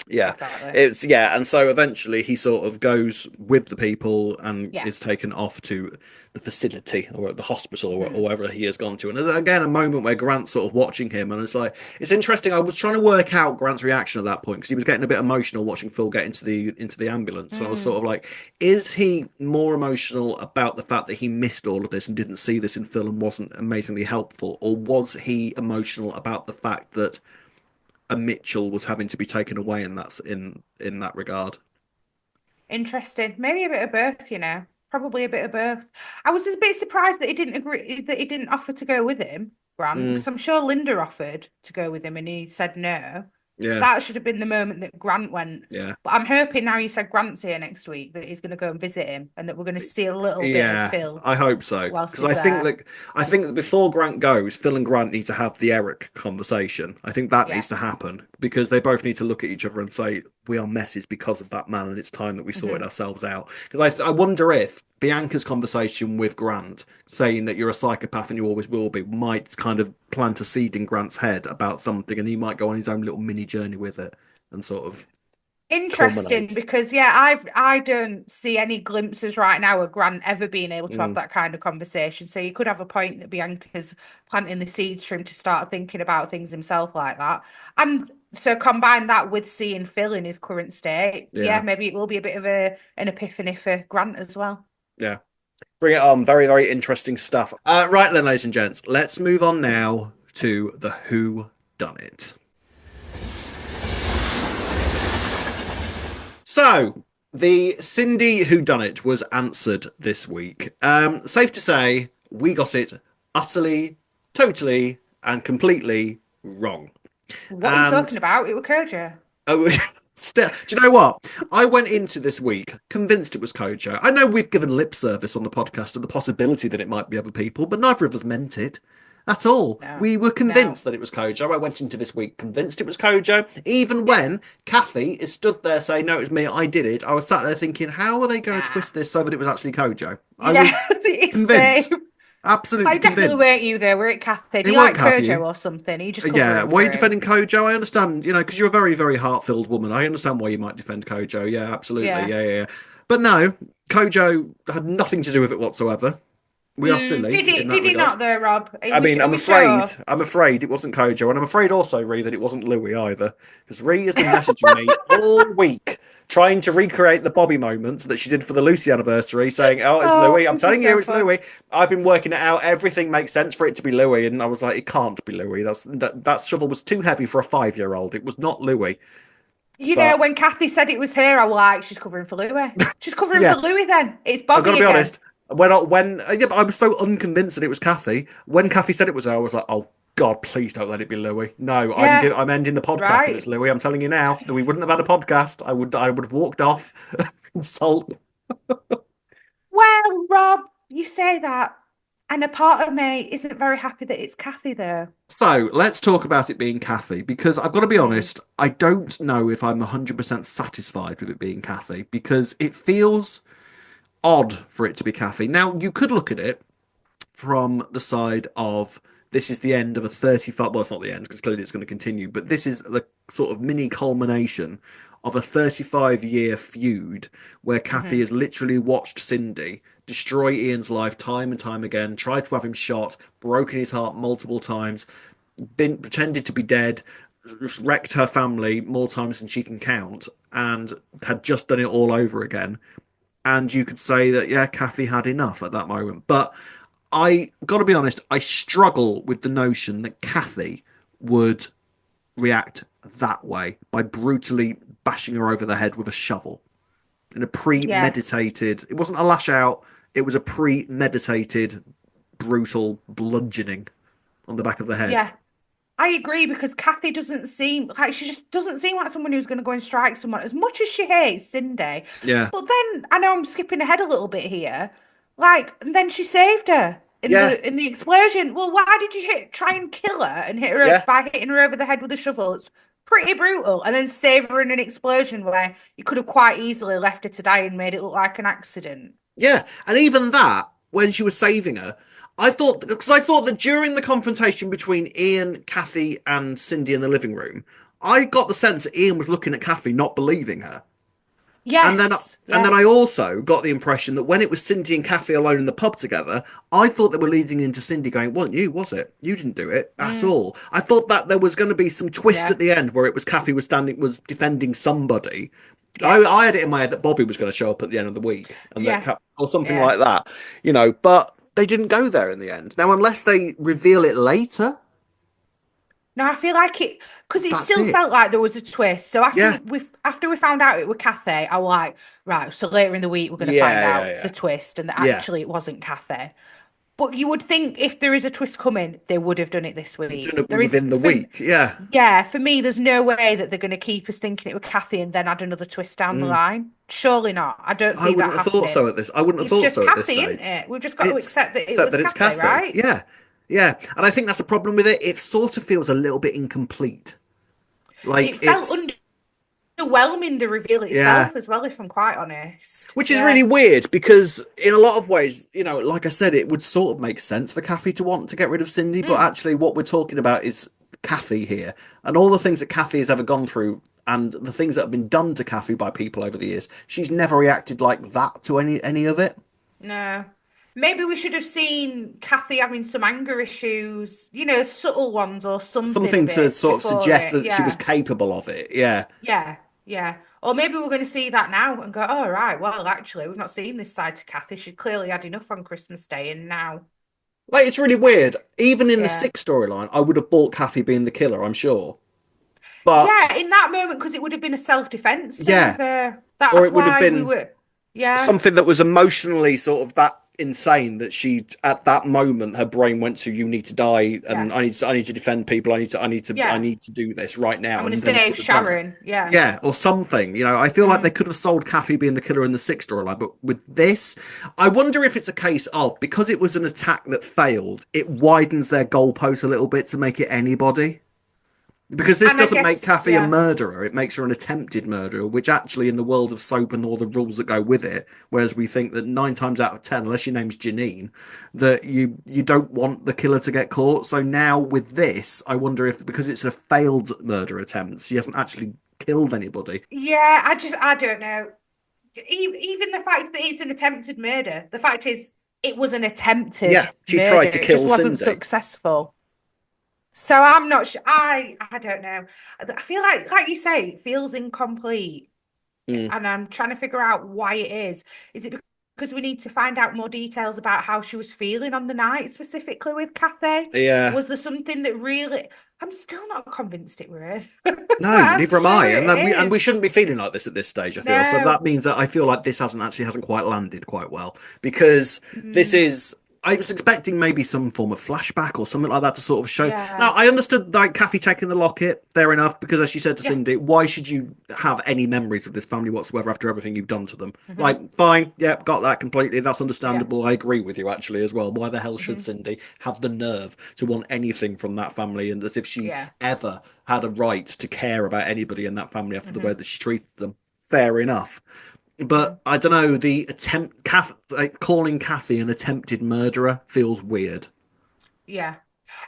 Exactly. And so eventually he sort of goes with the people and is taken off to the facility or the hospital or wherever he has gone to. And again, a moment where Grant's sort of watching him, and it's interesting. I was trying to work out Grant's reaction at that point because he was getting a bit emotional watching Phil get into the ambulance. So I was sort of like, is he more emotional about the fact that he missed all of this and didn't see this in Phil and wasn't amazingly helpful, or was he emotional about the fact that a Mitchell was having to be taken away, and that's in that regard? Interesting. Maybe a bit of both, probably a bit of both. I was a bit surprised that he didn't offer to go with him, Grant, because I'm sure Linda offered to go with him and he said no. Yeah. That should have been the moment that Grant went. Yeah. But I'm hoping now you said Grant's here next week that he's going to go and visit him and that we're going to see a little bit of Phil. I hope so. Because I think that before Grant goes, Phil and Grant need to have the Eric conversation. I think that needs to happen because they both need to look at each other and say, we are messes because of that man and it's time that we sorted ourselves out. Because I wonder if Bianca's conversation with Grant, saying that you're a psychopath and you always will be, might kind of plant a seed in Grant's head about something, and he might go on his own little mini journey with it and sort of interesting culminate. Because I don't see any glimpses right now of Grant ever being able to have that kind of conversation. So you could have a point that Bianca's planting the seeds for him to start thinking about things himself like that. And so combine that with seeing Phil in his current state, maybe it will be a bit of an epiphany for Grant as well. Yeah. Bring it on. Very, very interesting stuff. Right then, ladies and gents, let's move on now to the Who Done It. So, the Cindy whodunit was answered this week. Safe to say, we got it utterly, totally, and completely wrong. What are you talking about? It was Kojo. Oh, do you know what? I went into this week convinced it was Kojo. I know we've given lip service on the podcast to the possibility that it might be other people, but neither of us meant it at all. No, we were convinced that it was Kojo. I went into this week convinced it was Kojo. Even when Kathy is stood there saying, no, it was me, I did it, I was sat there thinking, how are they going to twist this so that it was actually Kojo? I was convinced. Absolutely I definitely convinced. Weren't you there? Were it Kathy? Do you like Kojo or something? Are you just why are you defending Kojo? I understand, because you're a very, very heart-filled woman. I understand why you might defend Kojo. Yeah, absolutely. Yeah. But no, Kojo had nothing to do with it whatsoever. We are silly. Did he not though, Rob? I'm afraid it wasn't Kojo, and I'm afraid also, Ree, that it wasn't Louis either. Because Ree has been messaging me all week trying to recreate the Bobby moments that she did for the Lucy anniversary, saying, oh, it's Louis. I'm telling you, it's Louis. I've been working it out. Everything makes sense for it to be Louis. And I was like, it can't be Louis. That shovel was too heavy for a 5-year-old. It was not Louis. You know, when Kathy said it was her, I was like, she's covering for Louis. She's covering for Louis then. It's Bobby I've got to be honest. When I was so unconvinced that it was Kathy, when Kathy said it was her, I was like, oh, God, please don't let it be Louis. No, I'm ending the podcast if it's Louis. I'm telling you now that we wouldn't have had a podcast. I would have walked off. Insult. Well, Rob, you say that, and a part of me isn't very happy that it's Kathy, though. So let's talk about it being Kathy, because I've got to be honest, I don't know if I'm 100% satisfied with it being Kathy, because it feels odd for it to be Kathy. Now, you could look at it from the side of, this is the end of a 35... Well, it's not the end, because clearly it's going to continue, but this is the sort of mini culmination of a 35-year feud where Kathy has literally watched Cindy destroy Ian's life time and time again, tried to have him shot, broken his heart multiple times, been pretended to be dead, wrecked her family more times than she can count and had just done it all over again. And you could say that, yeah, Kathy had enough at that moment. But I got to be honest, I struggle with the notion that Kathy would react that way by brutally bashing her over the head with a shovel in a premeditated. It wasn't a lash out. It was a premeditated, brutal bludgeoning on the back of the head. Yeah. I agree, because Kathy doesn't seem like, she just doesn't seem like someone who's going to go and strike someone, as much as she hates Cindy. Yeah. But then I know I'm skipping ahead a little bit here. Like, and then she saved her in the explosion. Well, why did you try and kill her and hit her by hitting her over the head with a shovel? It's pretty brutal. And then save her in an explosion where you could have quite easily left her to die and made it look like an accident. Yeah, and even that, when she was saving her, I thought that during the confrontation between Ian, Kathy, and Cindy in the living room, I got the sense that Ian was looking at Kathy, not believing her. Yes. And then I also got the impression that when it was Cindy and Kathy alone in the pub together, I thought they were leading into Cindy going, "Wasn't you, was it? You didn't do it at all." I thought that there was going to be some twist at the end where it was Kathy was defending somebody. Yes. I had it in my head that Bobby was going to show up at the end of the week, and or something like that, but they didn't go there in the end. Now, unless they reveal it later. No, I feel like it, because it still felt like there was a twist. So after we found out it was Kathy, I was like, right, so later in the week we're going to find out the twist, and that actually it wasn't Kathy. But you would think if there is a twist coming, they would have done it this week. Within the week, yeah. Yeah, for me, there's no way that they're going to keep us thinking it was Kathy and then add another twist down the line. Surely not. I don't see that happening. I wouldn't have thought so at this. I wouldn't have thought so at this stage. It's just Kathy, isn't it? We've just got to accept that it's Kathy, right? Yeah. Yeah, and I think that's the problem with it. It sort of feels a little bit incomplete. Like it felt underwhelming, the reveal itself as well, if I'm quite honest. Which is really weird, because in a lot of ways, like I said, it would sort of make sense for Kathy to want to get rid of Cindy, but actually what we're talking about is Kathy here, and all the things that Kathy has ever gone through, and the things that have been done to Kathy by people over the years. She's never reacted like that to any of it. No. Maybe we should have seen Kathy having some anger issues, subtle ones or something. Something to sort of suggest that she was capable of it, yeah. Yeah. Or maybe we're going to see that now and go, oh, right, well, actually, we've not seen this side to Kathy. She clearly had enough on Christmas Day, and now... Like, it's really weird. Even in the 6 storyline, I would have bought Kathy being the killer, I'm sure. But yeah, in that moment, because it would have been a self-defense thing. Yeah. That's or it would why have been we were... Yeah. something that was emotionally sort of that insane that she, at that moment, her brain went to, you need to die, and I need to defend people. I need to do this right now. I'm going to save Sharon. Yeah, or something. I feel like they could have sold Kathy being the killer in the 6 storyline, but with this, I wonder if it's a case of, because it was an attack that failed, it widens their goalpost a little bit to make it anybody. Because this doesn't make Kathy a murderer, it makes her an attempted murderer, which actually in the world of soap and all the rules that go with it, whereas we think that 9 times out of 10, unless your name's Janine, that you don't want the killer to get caught. So now with this, I wonder if, because it's a failed murder attempt, she hasn't actually killed anybody. Yeah, I don't know. Even the fact that it's an attempted murder, the fact is it was an attempted she murder. tried to kill Cindy. It just wasn't successful. So I'm not sure. I don't know. I feel like you say, it feels incomplete, and I'm trying to figure out why it is. Is it because we need to find out more details about how she was feeling on the night, specifically with Kathy? Yeah. Was there something that really? I'm still not convinced it was. No, neither am I. And we shouldn't be feeling like this at this stage, I feel. No. So that means that I feel like this hasn't quite landed quite well, because this is. I was expecting maybe some form of flashback or something like that to sort of show. Yeah. Now, I understood, like, Kathy taking the locket, fair enough, because as she said to Cindy, why should you have any memories of this family whatsoever after everything you've done to them? Like, fine, got that completely. That's understandable. I agree with you, actually, as well. Why the hell should Cindy have the nerve to want anything from that family, and as if she ever had a right to care about anybody in that family after the way that she treated them? Fair enough. But I don't know, the attempt, calling Kathy an attempted murderer feels weird. Yeah.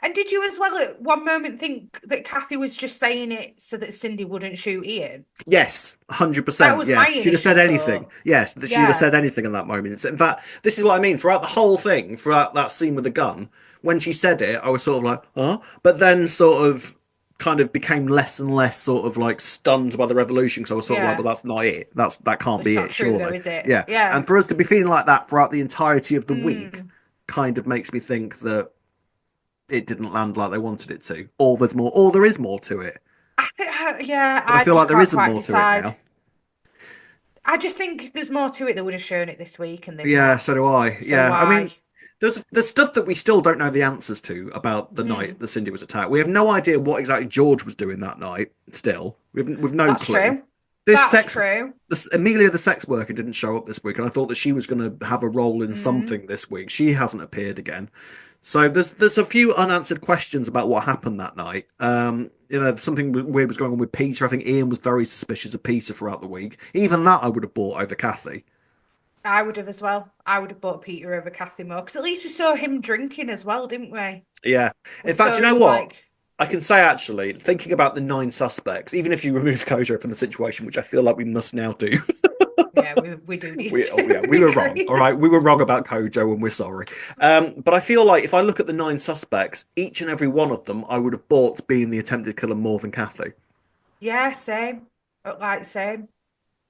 And did you as well at one moment think that Kathy was just saying it so that Cindy wouldn't shoot Ian? Yes, 100%. That was my she'd have said anything. Thought. Yes, she'd have said anything in that moment. In fact, this is what I mean. Throughout the whole thing, throughout that scene with the gun, when she said it, I was sort of like, huh? But then sort of kind of became less and less sort of like stunned by the revolution, because I was sort of like, well, that's not it. That can't be it, true, surely. though, is it? Yeah. Yeah. And for us to be feeling like that throughout the entirety of the week kind of makes me think that it didn't land like they wanted it to. Or there's more, or there is more to it. Yeah, But I feel just like there can't isn't quite more to decide. it now. I just think if there's more to it, they would have shown it this week, and Yeah, so do I. So yeah, I mean, why? there's stuff that we still don't know the answers to about the night that Cindy was attacked. We have no idea what exactly George was doing that night. Still, we've no That's clue. true. This That's true. Amelia, the sex worker, didn't show up this week, and I thought that she was going to have a role in something this week. She hasn't appeared again. So there's a few unanswered questions about what happened that night. Something weird was going on with Peter. I think Ian was very suspicious of Peter throughout the week. Even that I would have bought over Kathy. I would have as well. I would have bought Peter over Kathy more, because at least we saw him drinking as well, didn't we? Yeah. In fact, saw you know him, what? like- I can say, actually, thinking about the 9 suspects, even if you remove Kojo from the situation, which I feel like we must now do. Yeah, we do need to. We were wrong. All right, we were wrong about Kojo, and we're sorry. But I feel like if I look at the 9 suspects, each and every one of them, I would have bought being the attempted killer more than Kathy. Yeah, same. Same.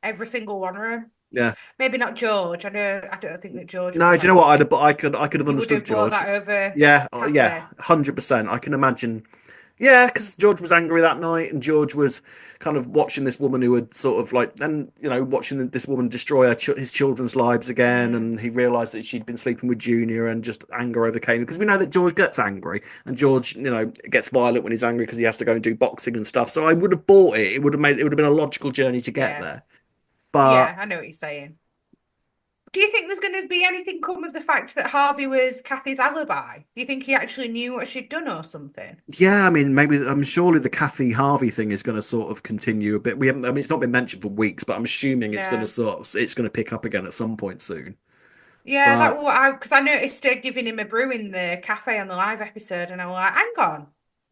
Every single one of them. Yeah. Maybe not George. I don't think that George. No, do you know what? I could have You would understood have bought George. that over. Yeah, Kathy. yeah, 100%. I can imagine. Yeah, because George was angry that night, and George was kind of watching this woman who had sort of like, and watching this woman destroy his children's lives again, and he realised that she'd been sleeping with Junior, and just anger overcame him, because we know that George gets angry, and George, gets violent when he's angry because he has to go and do boxing and stuff. So I would have bought it. It would have been a logical journey to get there. But Yeah, I know what you're saying. Do you think there's going to be anything come of the fact that Harvey was Kathy's alibi? Do you think he actually knew what she'd done or something? yeah, I mean, maybe surely the Kathy Harvey thing is going to sort of continue a bit. It's not been mentioned for weeks, but I'm assuming it's going to pick up again at some point soon. Yeah, But- because I noticed her giving him a brew in the cafe on the live episode, and I was like, hang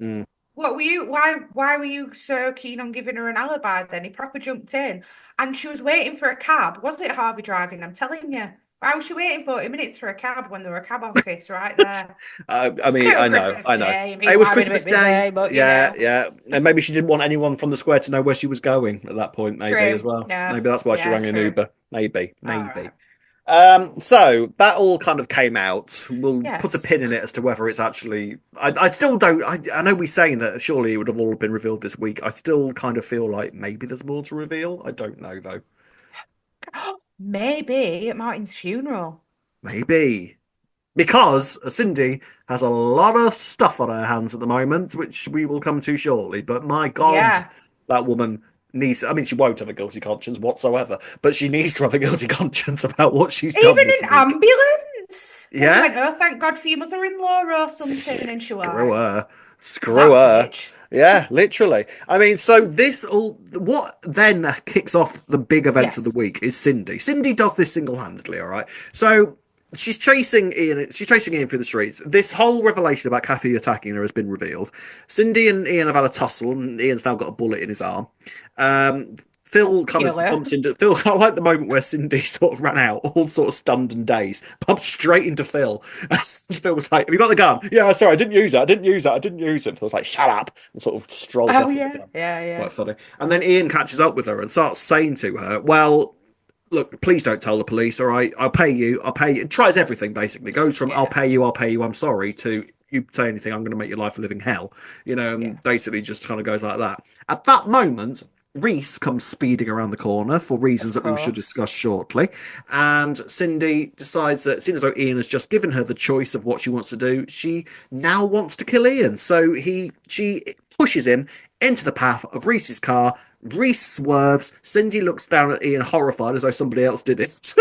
on. What were you? Why were you so keen on giving her an alibi then? He proper jumped in, and she was waiting for a cab. Was it Harvey driving? I'm telling you. Why was she waiting 40 minutes for a cab when there were a cab office right there? I know. It was Christmas Day. But, yeah. And maybe she didn't want anyone from the square to know where she was going at that point, maybe True. as well. Yeah. Maybe that's why she rang an true. Uber. Maybe. Alright. So that all kind of came out. We'll Yes. put a pin in it as to whether it's actually. I still don't. I know we're saying that surely it would have all been revealed this week. I still kind of feel like maybe there's more to reveal. I don't know though. Maybe at Martin's funeral. Maybe. Because Cindy has a lot of stuff on her hands at the moment, which we will come to shortly. But my God, that woman needs. I mean, she won't have a guilty conscience whatsoever, but she needs to have a guilty conscience about what she's done. Even this an week. ambulance. Yeah. Went, oh, thank God for your mother-in-law or something. And she was Screw her. Screw that her. bitch. Yeah, literally. I mean, so what then kicks off the big events of the week is Cindy. Cindy does this single-handedly, all right? So she's chasing Ian through the streets. This whole revelation about Kathy attacking her has been revealed. Cindy and Ian have had a tussle, and Ian's now got a bullet in his arm. Phil kind of bumps into Phil. I like the moment where Cindy sort of ran out, all sort of stunned and dazed, bumped straight into Phil. Phil was like, "Have you got the gun?" "Yeah, sorry, I didn't use it. Phil's like, "Shut up," and sort of strolls off with the gun. Yeah. Quite funny. And then Ian catches up with her and starts saying to her, "Well, look, please don't tell the police, all right? I'll pay you. It tries everything, basically. Goes from I'll pay you, I'm sorry, to you say anything, I'm going to make your life a living hell. Basically just kind of goes like that. At that moment, Reese comes speeding around the corner for reasons that we should discuss shortly. And Cindy decides that, seeing as though Ian has just given her the choice of what she wants to do, she now wants to kill Ian. So she pushes him into the path of Reese's car. Reese swerves. Cindy looks down at Ian horrified as though somebody else did it.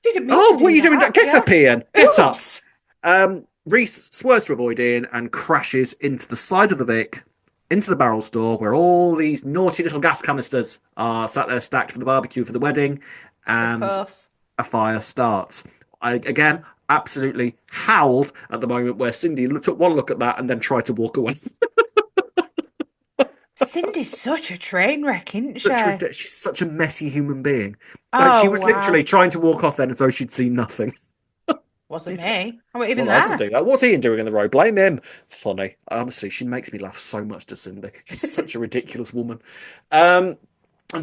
What are you doing? Get up, Ian. Get up. Reese swerves to avoid Ian and crashes into the side of the Vic, into the barrel store where all these naughty little gas canisters are sat there stacked for the barbecue for the wedding, and a fire starts. I, again, absolutely howled at the moment where Cindy took one look at that and then tried to walk away. Cindy's such a train wreck, isn't she? She's such a messy human being. Oh, She was literally trying to walk off then as though she'd seen nothing. Wasn't me. I wasn't even Well, I didn't there. do that. What's Ian doing in the road? Blame him. Funny. Honestly, she makes me laugh so much to Cindy. She's such a ridiculous woman. And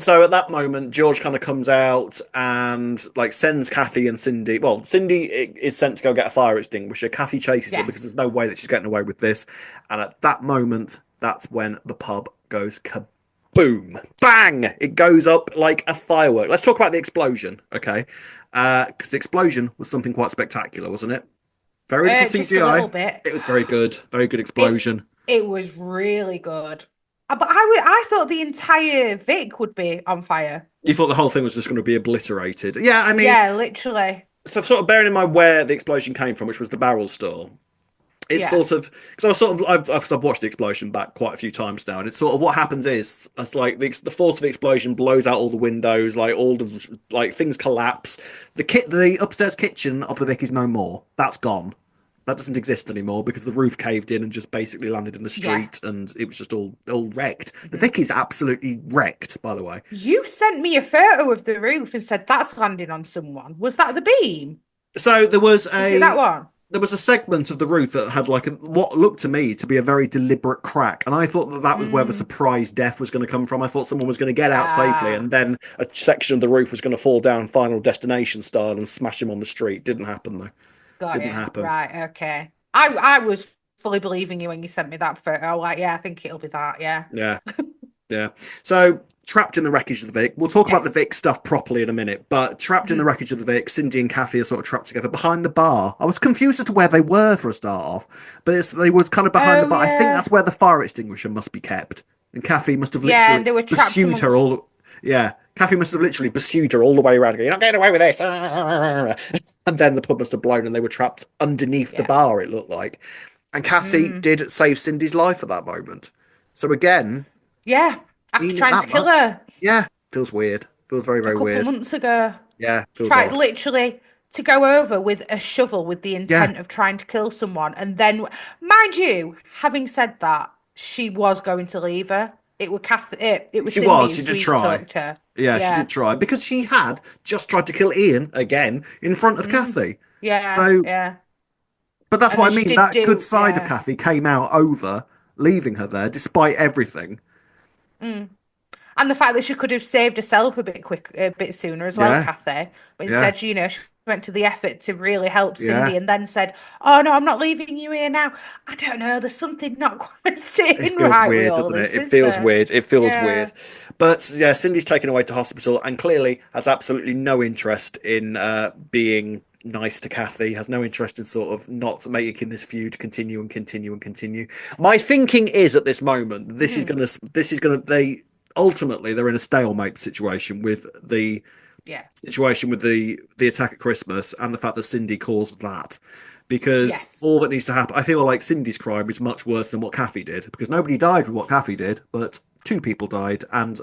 so at that moment, George kind of comes out and like sends Kathy and Cindy. Well, Cindy is sent to go get a fire extinguisher. Kathy chases her because there's no way that she's getting away with this. And at that moment, that's when the pub goes kaboom, bang! It goes up like a firework. Let's talk about the explosion, okay? Because the explosion was something quite spectacular, wasn't it? Very little Just a little CGI. bit. It was very good explosion. It was really good. But I thought the entire Vic would be on fire. You thought the whole thing was just going to be obliterated. Yeah, I mean, Yeah, literally. so sort of bearing in mind where the explosion came from, which was the barrel store. It's sort of because I've watched the explosion back quite a few times now, and it's sort of what happens is it's like the force of the explosion blows out all the windows, like all the things collapse. The upstairs kitchen of the Vic is no more. That's gone. That doesn't exist anymore because the roof caved in and just basically landed in the street, and it was just all wrecked. The Vic is absolutely wrecked, by the way. You sent me a photo of the roof and said that's landing on someone. Was that the beam? So there was that one. There was a segment of the roof that had like what looked to me to be a very deliberate crack, and I thought that was where the surprise death was going to come from. I thought someone was going to get out safely, and then a section of the roof was going to fall down Final Destination style and smash him on the street. Didn't happen though. Didn't happen. Right, okay. I was fully believing you when you sent me that photo. I was like, yeah, I think it'll be that, yeah. Yeah. Yeah. So, trapped in the wreckage of the Vic. We'll talk about the Vic stuff properly in a minute, but trapped in the wreckage of the Vic, Cindy and Kathy are sort of trapped together behind the bar. I was confused as to where they were for a start off, but they were kind of behind the bar. I think that's where the fire extinguisher must be kept. And Kathy must have literally and they were trapped pursued her all... Yeah. Kathy must have literally pursued her all the way around. You're not getting away with this. And then the pub must have blown and they were trapped underneath the bar, it looked like. And Kathy did save Cindy's life at that moment. So again... Yeah, after trying to kill her. Yeah, feels weird. Feels very, very weird. A couple months ago. Yeah, feels tried odd. Literally to go over with a shovel with the intent of trying to kill someone. And then, mind you, having said that, she was going to leave her. It was Kathy. It was. She did try. Yeah, she did try because she had just tried to kill Ian again in front of Kathy. Yeah. So, yeah. But that's what I mean. That good side of Kathy came out over leaving her there, despite everything. And the fact that she could have saved herself a bit sooner as well, Kathy. But instead, she went to the effort to really help Cindy and then said, "Oh no, I'm not leaving you here now." I don't know. There's something not quite sitting right with all this. It feels weird. It feels weird. But yeah, Cindy's taken away to hospital and clearly has absolutely no interest in being nice to Kathy, has no interest in sort of not making this feud continue and continue and continue. My thinking is at this moment, they ultimately they're in a stalemate situation with the attack at Christmas and the fact that Cindy caused that. Because all that needs to happen, I feel like Cindy's crime is much worse than what Kathy did, because nobody died with what Kathy did, but 2 people died and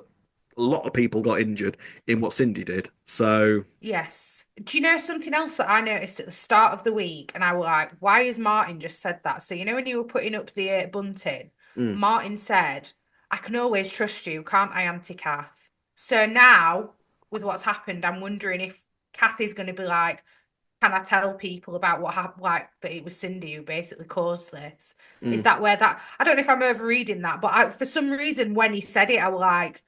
a lot of people got injured in what Cindy did. So yes. Do you know something else that I noticed at the start of the week? And I was like, why has Martin just said that? So, you know, when you were putting up the bunting, Martin said, "I can always trust you, can't I, Auntie Kath?" So now, with what's happened, I'm wondering if Kathy's going to be like, "Can I tell people about what happened? Like that it was Cindy who basically caused this." Is that where that? I don't know if I'm overreading that, but for some reason, when he said it, I was like,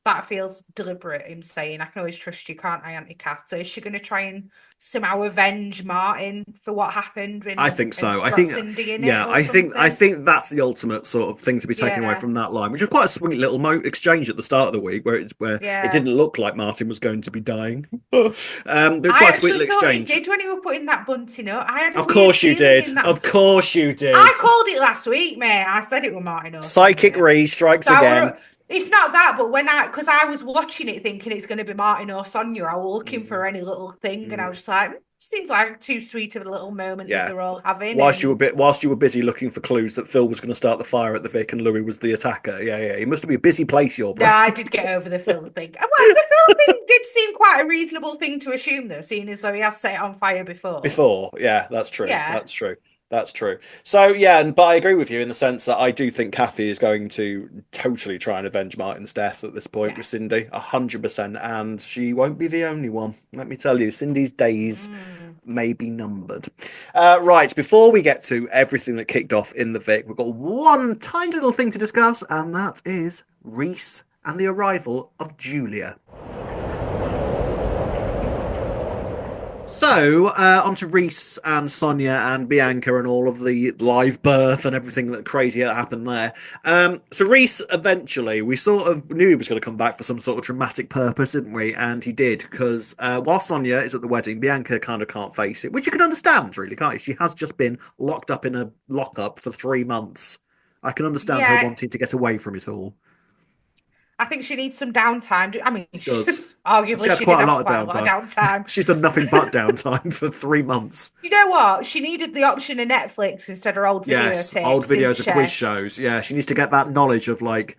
that feels deliberate, him saying, "I can always trust you, can't I, Auntie Kath?" So is she going to try and somehow avenge Martin for what happened? I think so. I think that's the ultimate sort of thing to be taken away from that line, which was quite a sweet little exchange at the start of the week, where it didn't look like Martin was going to be dying. There was quite a sweet little exchange. I did when you were putting that bunting up. Of course you did. Of course you did. I called it last week, mate. I said it was Martin. Psychic Ree strikes again. It's not that, but because I was watching it thinking it's going to be Martin or Sonia, I was looking for any little thing, and I was just like, seems like too sweet of a little moment that they're all having. Whilst you were busy looking for clues that Phil was going to start the fire at the Vic and Louis was the attacker. Yeah. It must be a busy place, your bro. Yeah, I did get over the Phil thing. Well, the Phil thing did seem quite a reasonable thing to assume, though, seeing as though he has set it on fire before. Yeah, that's true. Yeah. That's true. So, but I agree with you in the sense that I do think Kathy is going to totally try and avenge Martin's death at this point with Cindy, 100%, and she won't be the only one. Let me tell you, Cindy's days may be numbered. Right, before we get to everything that kicked off in the Vic, we've got one tiny little thing to discuss, and that is Reese and the arrival of Julia. So, on to Reese and Sonia and Bianca and all of the live birth and everything that crazy that happened there. So Reese, eventually, we sort of knew he was going to come back for some sort of dramatic purpose, didn't we? And he did, because while Sonia is at the wedding, Bianca kind of can't face it, which you can understand, really, can't you? She has just been locked up in a lockup for 3 months. I can understand her wanting to get away from it all. I think she needs some downtime. I mean, arguably she did have quite a lot of downtime. She's done nothing but downtime for 3 months. You know what? She needed the option of Netflix instead of old videotapes. Old videos of quiz shows. Yeah, she needs to get that knowledge of old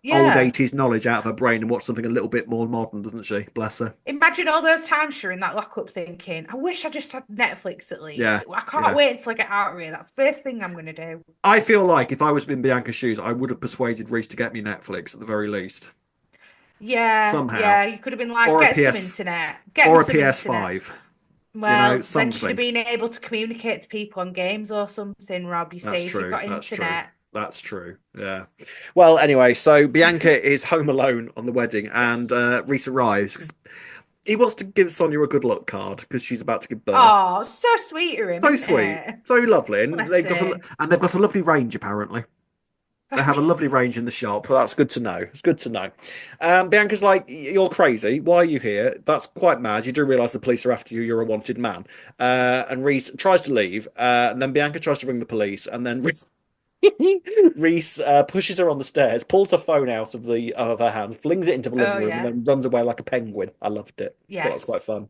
80s knowledge out of her brain and watch something a little bit more modern, doesn't she? Bless her. Imagine all those times you're in that lockup thinking, I wish I just had Netflix at least. Yeah, I can't wait until I get out of here. That's the first thing I'm going to do. I feel like if I was in Bianca's shoes, I would have persuaded Reese to get me Netflix at the very least. Yeah, somehow. Yeah, you could have been like, or get some internet. Or a PS5. Internet. Well, something. then she'd have been able to communicate to people on games or something, Rob. That's see, true. if you've got internet. True. That's true. Yeah. Well, anyway, so Bianca is home alone on the wedding, and Reese arrives. He wants to give Sonia a good luck card because she's about to give birth. Oh, so sweet of him. So sweet. So lovely. And they've got a lovely range, apparently. They have a lovely range in the shop. That's good to know. It's good to know. Bianca's like, you're crazy. Why are you here? That's quite mad. You do realise the police are after you. You're a wanted man. And Reese tries to leave. And then Bianca tries to ring the police. And then Reese pushes her on the stairs, pulls her phone out of her hands, flings it into the living room, and then runs away like a penguin. I loved it. Yes. That was quite fun.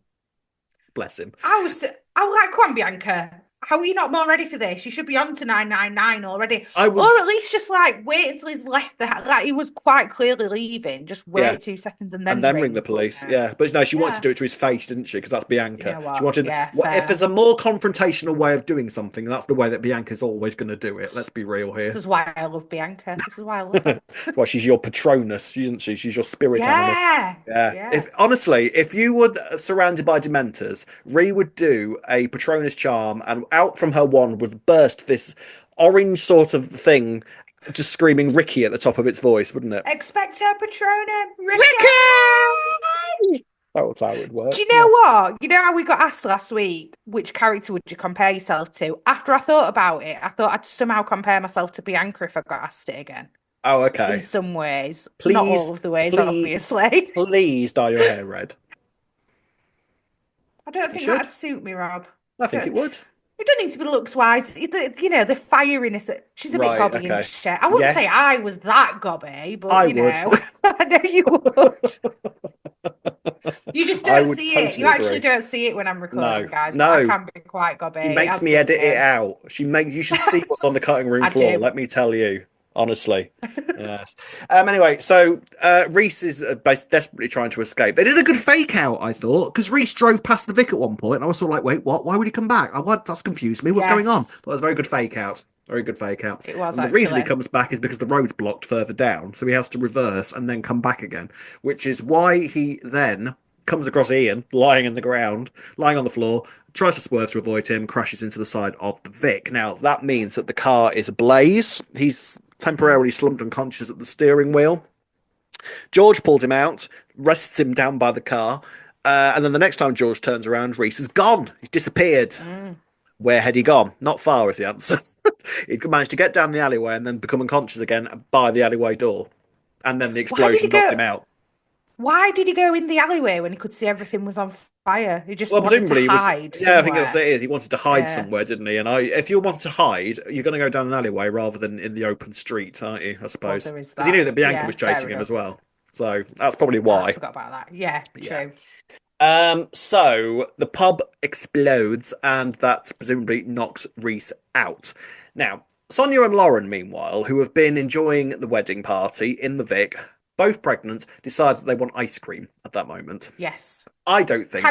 Bless him. I was like, come on, Bianca. How are you not more ready for this? You should be on to 999 already. Or at least just wait until he's left the house. He was quite clearly leaving. Just wait 2 seconds and then ring the police. Yeah, but no, she wanted to do it to his face, didn't she? Because that's Bianca. You know she wanted. If there's a more confrontational way of doing something, that's the way that Bianca's always going to do it. Let's be real here. This is why I love Bianca. This is why I love her. Well, she's your patronus, isn't she? She's your spirit animal. Yeah. If you were surrounded by dementors, Ree would do a patronus charm, and out from her wand would burst this orange sort of thing, just screaming Ricky at the top of its voice, wouldn't it? Expecto Patronum, Ricky! That was how it would work. Do you know what? You know how we got asked last week, which character would you compare yourself to? After I thought about it, I thought I'd somehow compare myself to Bianca if I got asked it again. Oh, okay. In some ways. Please, not all of the ways, obviously. Please dye your hair red. I don't think that'd suit me, Rob. I think it would. It doesn't need to be looks-wise. The firiness. She's a bit gobby and shit. I wouldn't say I was that gobby, but I know. I know you would. You just don't see it. You actually don't see it when I'm recording, guys. No. I can be quite gobby. She makes me edit it out. You should see what's on the cutting room floor, let me tell you. Honestly. Yes. Anyway, so Reese is desperately trying to escape. They did a good fake out, I thought, because Reese drove past the Vic at one point, and I was sort of like, wait, what? Why would he come back? That's confused me. What's going on? That was a very good fake out. Very good fake out. It was. And the reason he comes back is because the road's blocked further down, so he has to reverse and then come back again, which is why he then comes across Ian lying on the floor, tries to swerve to avoid him, crashes into the side of the Vic. Now, that means that the car is ablaze. He's temporarily slumped unconscious at the steering wheel. George pulls him out, rests him down by the car, and then the next time George turns around, Reese is gone. He's disappeared. Where had he gone? Not far is the answer. He'd managed to get down the alleyway and then become unconscious again by the alleyway door. And then the explosion knocked him out. Why did he go in the alleyway when he could see everything was on fire? He just wanted to hide. I think that's it. He wanted to hide somewhere, didn't he? And if you want to hide, you're going to go down an alleyway rather than in the open street, aren't you? I suppose. Because he knew that Bianca was chasing him as well. So that's probably why. I forgot about that. Yeah, true. So the pub explodes, and that presumably knocks Reese out. Now, Sonia and Lauren, meanwhile, who have been enjoying the wedding party in the Vic, both pregnant, decide that they want ice cream at that moment. Yes. I don't think.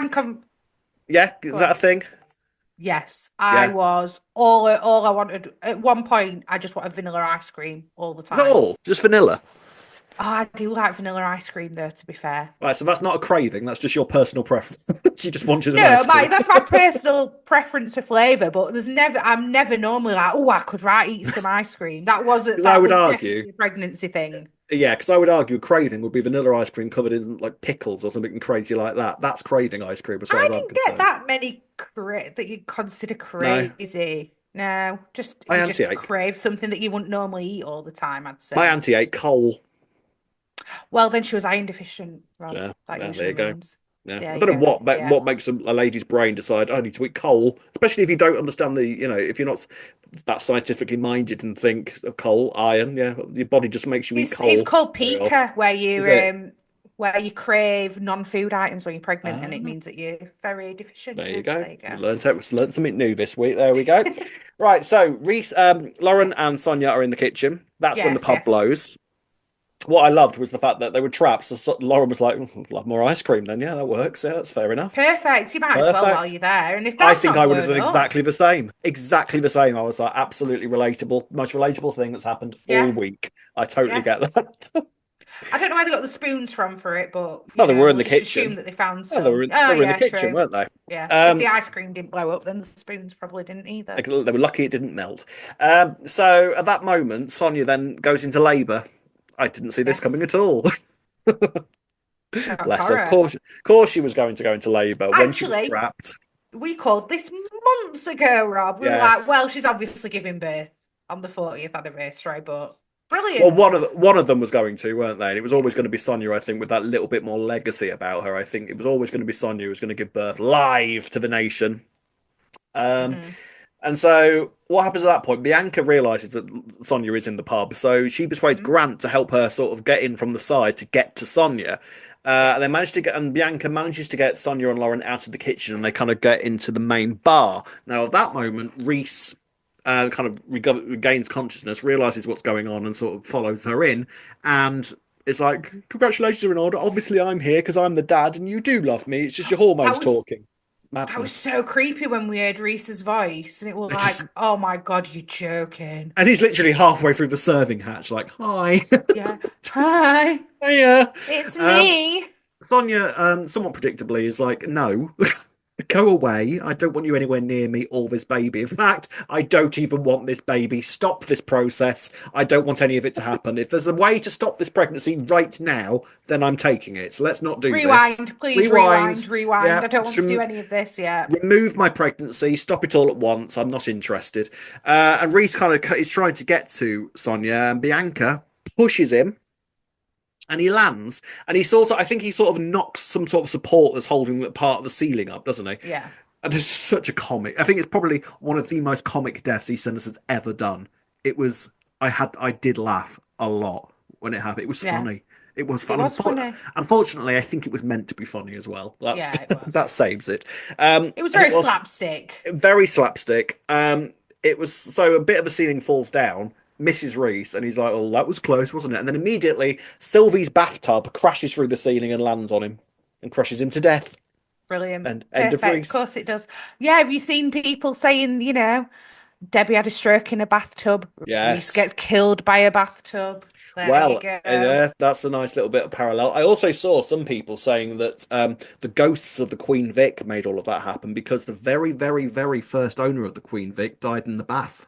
Yeah, is that a thing? Yes, I was all I wanted. At one point, I just wanted vanilla ice cream all the time. Is that all? Just vanilla? Oh, I do like vanilla ice cream, though, to be fair. Right, so that's not a craving. That's just your personal preference. You just wanted an No, ice cream. that's my personal preference for flavour, but I'm never normally like, oh, I could eat some ice cream. That wasn't, 'Cause I that would was argue, definitely a pregnancy thing. yeah, because I would argue craving would be vanilla ice cream covered in like pickles or something crazy like that. That's craving ice cream, as far I as I'm didn't get concerned. that many that you consider No, crazy. No, just I you just anti-ache. crave something that you wouldn't normally eat all the time, I'd My say. auntie ate coal. Well, then she was iron deficient, Rob. Yeah, That yeah, there usually you go. means. Yeah, There I you don't know go. Yeah. what makes a lady's brain decide I need to eat coal, especially if you don't understand if you're not that scientifically minded and think of coal, iron. Yeah, your body just makes you eat It's coal. called Very odd. pica, Is it? where you crave non-food items when you're pregnant, and it Ah, means that you're very deficient. there Yeah, you go. there you We go. learned something new this week. There we go. Right, so Reese, Lauren, and Sonia are in the kitchen. That's when the Yes, pub yes. blows. What I loved was the fact that they were trapped. So Lauren was like, "Love more ice cream." Then yeah, that works. Yeah, that's fair enough. Perfect. You might as well while Perfect. you're there. And if I that's think not I would have blown done up, exactly the same. Exactly the same. I was like, absolutely relatable. Most relatable thing that's happened all yeah, week. I totally yeah. get that. I don't know where they got the spoons from for it, but No, they were in we'll the just assume kitchen. that they found No, they some. were Oh they were in the yeah, kitchen, true. weren't they? Yeah. If the Um, ice cream didn't blow up, then the spoons probably didn't either. they were lucky it didn't melt. So at that moment, Sonia then goes into labour. I didn't see this Yes. coming at all. Shock Bless her. Of horror. course, she was going to go into labour when she was Actually, trapped. we called this months ago, Rob. We were like, Yes. well, she's obviously giving birth on the 40th anniversary, but Well, brilliant. one of them was going to, weren't they? And it was always Yeah. going to be Sonia, I think, with that little bit more legacy about her. I think it was always going to be Sonia who was going to give birth live to the nation. Um, Hmm. and so what happens at that point? Bianca realizes that Sonia is in the pub, so she persuades Hmm. Grant to help her sort of get in from the side to get to Sonia. And they Yes. manage to get, and Bianca manages to get Sonia and Lauren out of the kitchen, and they kind of get into the main bar. Now, at that moment, Reese kind of regains consciousness, realizes what's going on, and sort of follows her in, and it's like, "Congratulations, you're in order. Obviously, I'm here because I'm the dad, and you do love me. It's just your That hormones was talking." that was Madness. so creepy when we heard Reese's voice, and it was It like, just, oh my God, you're joking. and he's literally halfway through the serving hatch, like, "Hi, Yeah. Hi, hiya." it's Um, me. Sonia, somewhat predictably, is like, "No, go away. I don't want you anywhere near me or this baby. In fact, I don't even want this baby. Stop this process. I don't want any of it to happen. If there's a way to stop this pregnancy right now, then I'm taking it. So let's not do this. Rewind, please Rewind. rewind. Yeah, I don't just want to do any of this yet. remove my pregnancy. Stop it all at once. I'm not interested." And Reese kind of is trying to get to Sonia, and Bianca pushes him and he lands, and I think he sort of knocks some sort of support that's holding part of the ceiling up, doesn't he? Yeah. And it's such a comic. I think it's probably one of the most comic deaths EastEnders has ever done. It was, I did laugh a lot when it happened. It was Yeah. funny. It was It fun. was funny. Unfortunately, I think it was meant to be funny as well. Yeah, it was. That saves it. It was And very slapstick. very slapstick. It was so a bit of the ceiling falls down, misses Reese, and he's like, "Oh, that was close, wasn't it?" And then immediately Sylvie's bathtub crashes through the ceiling and lands on him and crushes him to death. Brilliant. And end of Perfect. Of Reese. course it does. Yeah, have you seen people saying, Debbie had a stroke in a bathtub. Reese Yes. gets killed by a bathtub. There Well, you go. yeah, that's a nice little bit of parallel. I also saw some people saying that the ghosts of the Queen Vic made all of that happen because the very, very, very first owner of the Queen Vic died in the bath.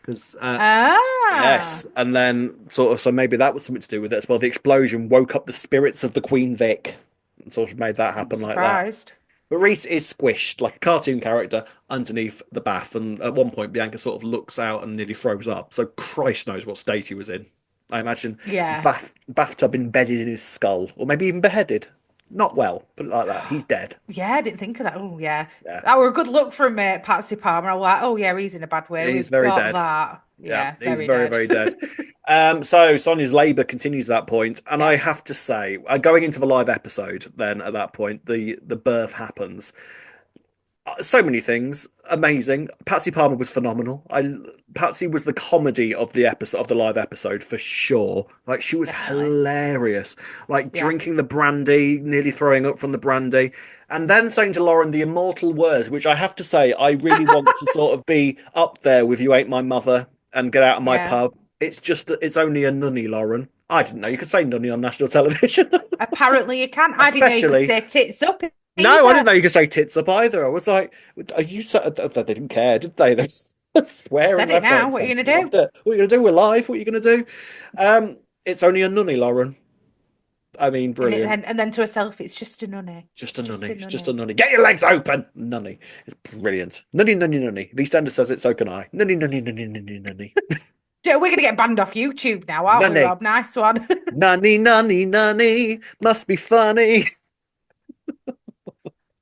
Because yes, and then so maybe that was something to do with it as well. The explosion woke up the spirits of the Queen Vic and sort of made that happen like that. Surprised. But Reese is squished like a cartoon character underneath the bath, and at one point Bianca sort of looks out and nearly throws up. So Christ knows what state he was in. I imagine Yeah. bathtub embedded in his skull, or maybe even beheaded. Not well, put it like that. He's dead. Yeah, I didn't think of that. Oh, yeah. Yeah. That were a good look from Patsy Palmer. I was like, oh, yeah, he's in a bad way. Yeah, he's We've very got dead. that. Yeah, he's very very, dead. very dead. So Sonia's labour continues at that point, and I have to say, going into the live episode, then at that point, the birth happens. So many things amazing. Patsy Palmer was phenomenal. Patsy was the comedy of the episode, of the live episode, for sure. Like, she was hilarious, like drinking the brandy, nearly throwing up from the brandy, and then saying to Lauren the immortal words, which I have to say I really want to sort of be up there with "You Ain't My Mother" and "Get Out of My Yeah. Pub." It's only a nunny, Lauren. I didn't know you could say nunny on national television. Apparently you can. I didn't know you Especially- could say tits up. No, I either. didn't know you could say tits up either. I was like, are you? They didn't care, did they? They're swearing. Said it left, right, now. and What are you centre. gonna do? Loved it. What are you gonna do? We're live. What are you gonna do? It's only a nunny, Lauren. I mean, brilliant. And then to herself, it's just a nunny. Just a nunny. It's just a nunny. Get your legs open, nunny. It's brilliant. Nunny, nunny, nunny. EastEnders says it, so can I. Nunny, nunny, nunny, nunny, nunny. We're going to get banned off YouTube now, aren't Nunny. we, Rob? Nice one. Nunny, nunny, nunny. Must be funny.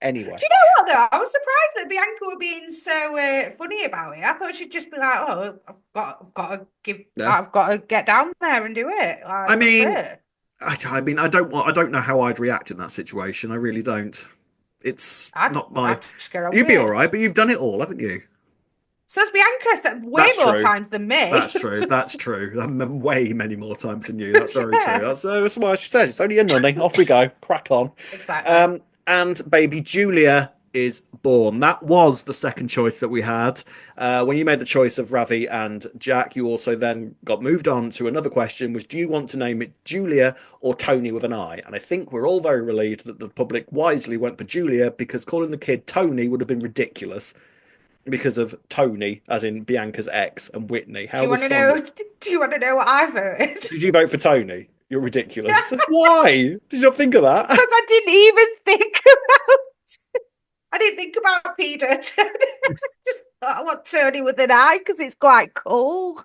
Anyway. Do you know what, though? I was surprised that Bianca were being so funny about it. I thought she'd just be like, oh, I've got to get down there and do it. Like, I mean, that's it. I don't know how I'd react in that situation. I really don't. It's not my. I'd just get on You'd with be it. all right, but you've done it all, haven't you? So it's Bianca said way That's more true. times than me. That's true. That's true. Way many more times than you. That's very true. That's why she says it's only a nunny. Off we go. Crack on. Exactly. And baby Julia is born. That was the second choice that we had. When you made the choice of Ravi and Jack, you also then got moved on to another question, was do you want to name it Julia or Tony with an I? And I think we're all very relieved that the public wisely went for Julia, because calling the kid Tony would have been ridiculous because of Tony, as in Bianca's ex, and Whitney. Do you want to know what I voted? Did you vote for Tony? You're ridiculous. Why? Did you not think of that? Because I didn't even think about. I didn't think about Peter. Just thought I want Tony with an I because it's quite cool.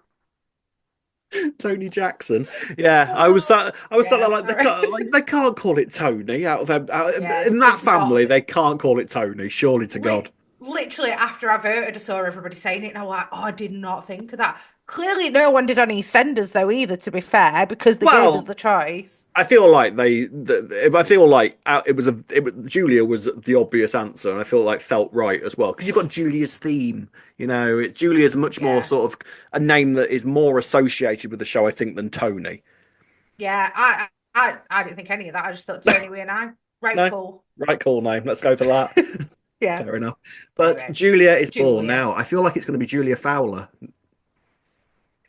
Tony Jackson. Yeah, I was sat there like they can't call it Tony in that family. They can't call it Tony. Surely to God. Literally after I voted, I saw everybody saying it, and I was like, "Oh, I did not think of that." Clearly, no one did on EastEnders though either. To be fair, because they gave us the choice. I feel like Julia was the obvious answer, and I feel like felt right as well because you've got Julia's theme. You know, Julia's much more sort of a name that is more associated with the show, I think, than Tony. Yeah, I didn't think any of that. I just thought Tony and I cool. Right, cool name. Let's go for that. Yeah, fair enough. But anyway, Julia is born now. I feel like it's going to be Julia Fowler.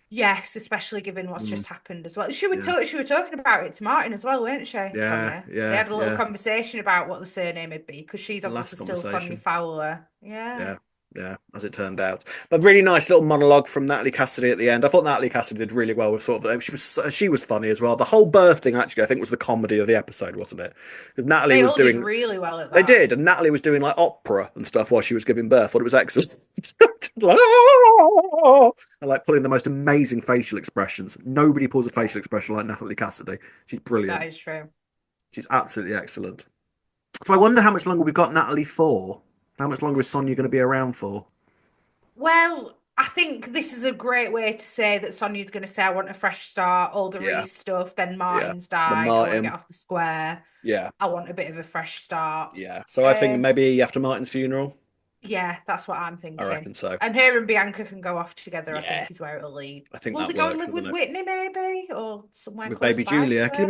Yes, especially given what's just happened as well. She were talking about it to Martin as well, weren't she? Yeah, Sonia? They had a little conversation about what the surname would be because she's obviously still Sonia Fowler. Yeah, as it turned out. But really nice little monologue from Natalie Cassidy at the end. I thought Natalie Cassidy did really well with sort of she was funny as well. The whole birth thing actually I think was the comedy of the episode, wasn't it? Because Natalie was doing really well at that. They did, and Natalie was doing like opera and stuff while she was giving birth. Thought it was excellent. I like pulling the most amazing facial expressions. Nobody pulls a facial expression like Natalie Cassidy. She's brilliant. That is true. She's absolutely excellent. So I wonder how much longer we've got Natalie for. How much longer is Sonia going to be around for? Well, I think this is a great way to say that Sonia's going to say, I want a fresh start, all the Reese stuff, then Martin's died, I want to get off the square. Yeah. I want a bit of a fresh start. Yeah. So I think maybe after Martin's funeral? Yeah, that's what I'm thinking. I reckon so. And her and Bianca can go off together, I think is where it'll lead. I think Will that they go works, and live with Whitney maybe? Or somewhere with close baby by Julia. Can